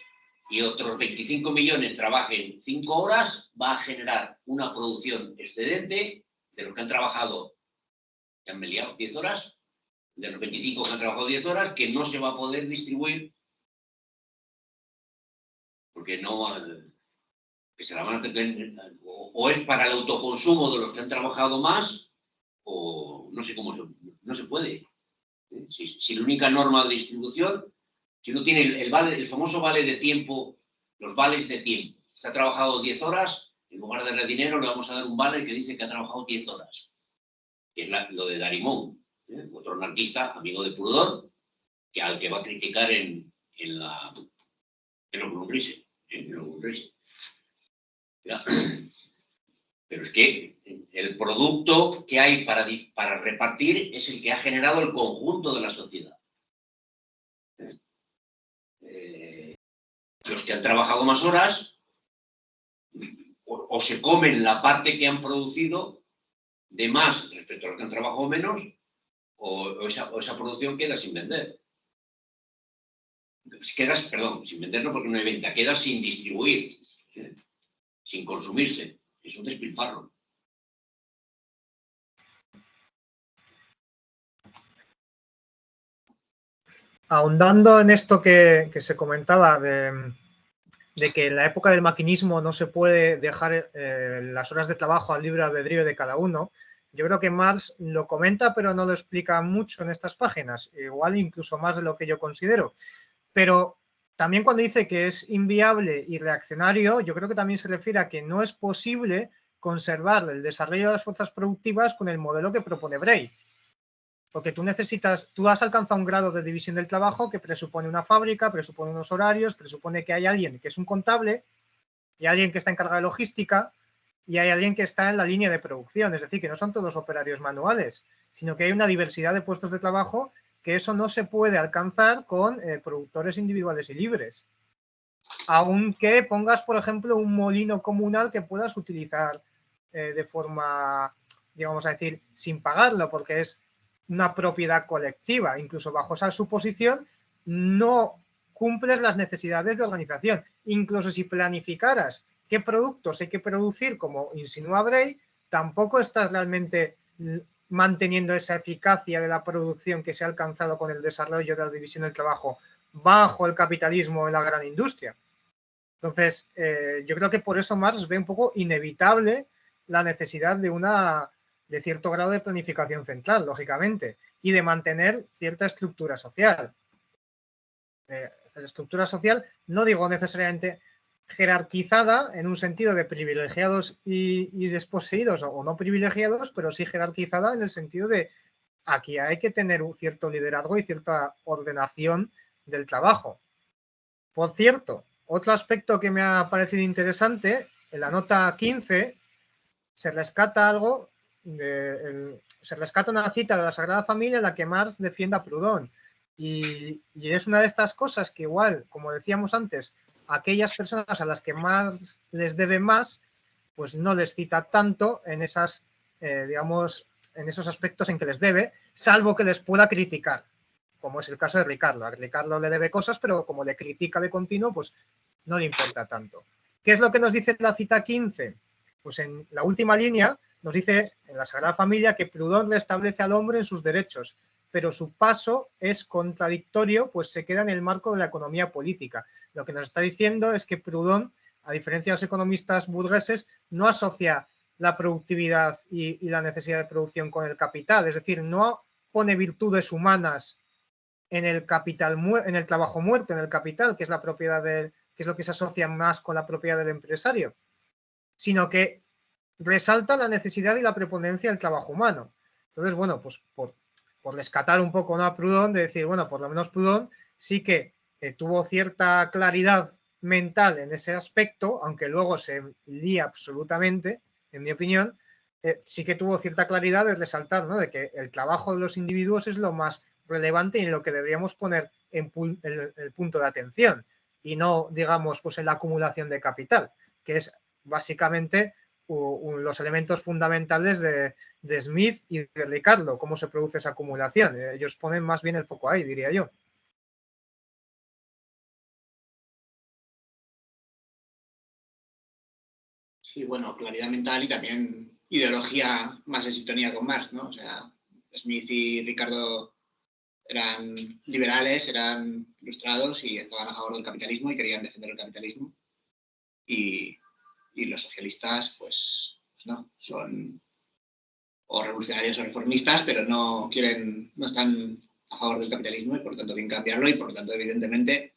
Speaker 3: y otros 25 millones trabajen 5 horas, va a generar una producción excedente de los que han trabajado, que han liado 10 horas, de los 25 que han trabajado 10 horas, que no se va a poder distribuir porque no, que se la van a tener, o es para el autoconsumo de los que han trabajado más, o no sé cómo, no se puede. Si la única norma de distribución, si no tiene el famoso vale de tiempo, los vales de tiempo, si ha trabajado 10 horas, en lugar de darle dinero le vamos a dar un vale que dice que ha trabajado 10 horas, que es lo de Darimón, otro anarquista, amigo de Proudhon, que al que va a criticar en los Grundrisse. Pero es que el producto que hay para repartir es el que ha generado el conjunto de la sociedad. Los que han trabajado más horas o se comen la parte que han producido de más respecto a los que han trabajado menos, o esa producción queda sin vender. Perdón, sin vender no porque no hay venta, queda sin distribuir, sin consumirse. Es un despilfarro.
Speaker 5: Ahondando en esto que se comentaba de que en la época del maquinismo no se puede dejar las horas de trabajo al libre albedrío de cada uno, yo creo que Marx lo comenta, pero no lo explica mucho en estas páginas, igual incluso más de lo que yo considero. Pero también cuando dice que es inviable y reaccionario, yo creo que también se refiere a que no es posible conservar el desarrollo de las fuerzas productivas con el modelo que propone Bray. Porque tú has alcanzado un grado de división del trabajo que presupone una fábrica, presupone unos horarios, presupone que hay alguien que es un contable, y alguien que está encargado de logística, y hay alguien que está en la línea de producción. Es decir, que no son todos operarios manuales, sino que hay una diversidad de puestos de trabajo que eso no se puede alcanzar con productores individuales y libres. Aunque pongas, por ejemplo, un molino comunal que puedas utilizar de forma, digamos a decir, sin pagarlo, porque es una propiedad colectiva. Incluso bajo esa suposición no cumples las necesidades de organización. Incluso si planificaras qué productos hay que producir, como insinúa Bray, tampoco estás realmente manteniendo esa eficacia de la producción que se ha alcanzado con el desarrollo de la división del trabajo bajo el capitalismo en la gran industria. Entonces, yo creo que por eso Marx ve un poco inevitable la necesidad de cierto grado de planificación central, lógicamente, y de mantener cierta estructura social. La estructura social, no digo necesariamente jerarquizada en un sentido de privilegiados y desposeídos o no privilegiados, pero sí jerarquizada en el sentido de aquí hay que tener un cierto liderazgo y cierta ordenación del trabajo. Por cierto, otro aspecto que me ha parecido interesante, en la nota 15 se rescata algo, se rescata una cita de la Sagrada Familia en la que Marx defiende a Proudhon. Y es una de estas cosas que igual, como decíamos antes, aquellas personas a las que Marx les debe más, pues no les cita tanto en esas, digamos, en esos aspectos en que les debe, salvo que les pueda criticar, como es el caso de Ricardo. A Ricardo le debe cosas, pero como le critica de continuo, pues no le importa tanto. ¿Qué es lo que nos dice la cita 15? Pues en la última línea nos dice en la Sagrada Familia que Proudhon restablece al hombre en sus derechos, pero su paso es contradictorio, pues se queda en el marco de la economía política. Lo que nos está diciendo es que Proudhon, a diferencia de los economistas burgueses, no asocia la productividad y la necesidad de producción con el capital, es decir, no pone virtudes humanas en el capital, en el trabajo muerto, en el capital, que es la propiedad que es lo que se asocia más con la propiedad del empresario, sino que resalta la necesidad y la preponencia del trabajo humano. Entonces, bueno, pues por rescatar un poco, ¿no?, a Proudhon, de decir, bueno, por lo menos Proudhon sí que tuvo cierta claridad mental en ese aspecto, aunque luego se lía absolutamente, en mi opinión, sí que tuvo cierta claridad de resaltar, ¿no?, de que el trabajo de los individuos es lo más relevante y en lo que deberíamos poner el punto de atención, y no, digamos, pues en la acumulación de capital, que es básicamente los elementos fundamentales de Smith y de Ricardo, cómo se produce esa acumulación. Ellos ponen más bien el foco ahí, diría yo.
Speaker 2: Sí, bueno, claridad mental y también ideología más en sintonía con Marx, ¿no? O sea, Smith y Ricardo eran liberales, eran ilustrados y estaban a favor del capitalismo y querían defender el capitalismo. Y los socialistas, pues no, son o revolucionarios o reformistas, pero no están a favor del capitalismo y por lo tanto quieren cambiarlo y por lo tanto, evidentemente,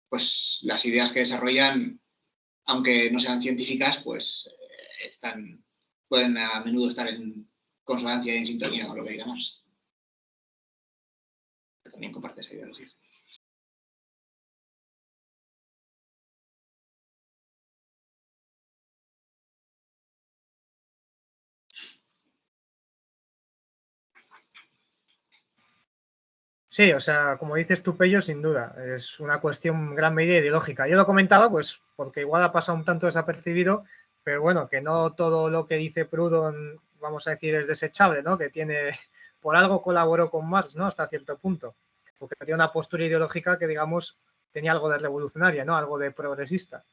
Speaker 2: pues las ideas que desarrollan, aunque no sean científicas, pues pueden a menudo estar en consonancia y en sintonía con lo que dirá Marx. También comparte esa ideología.
Speaker 5: Sí, o sea, como dices tú, Pello, sin duda, es una cuestión en gran medida ideológica. Yo lo comentaba, pues, porque igual ha pasado un tanto desapercibido, pero bueno, que no todo lo que dice Proudhon, vamos a decir, es desechable, ¿no? Que por algo colaboró con Marx, ¿no? Hasta cierto punto, porque tenía una postura ideológica que, digamos, tenía algo de revolucionaria, ¿no? Algo de progresista.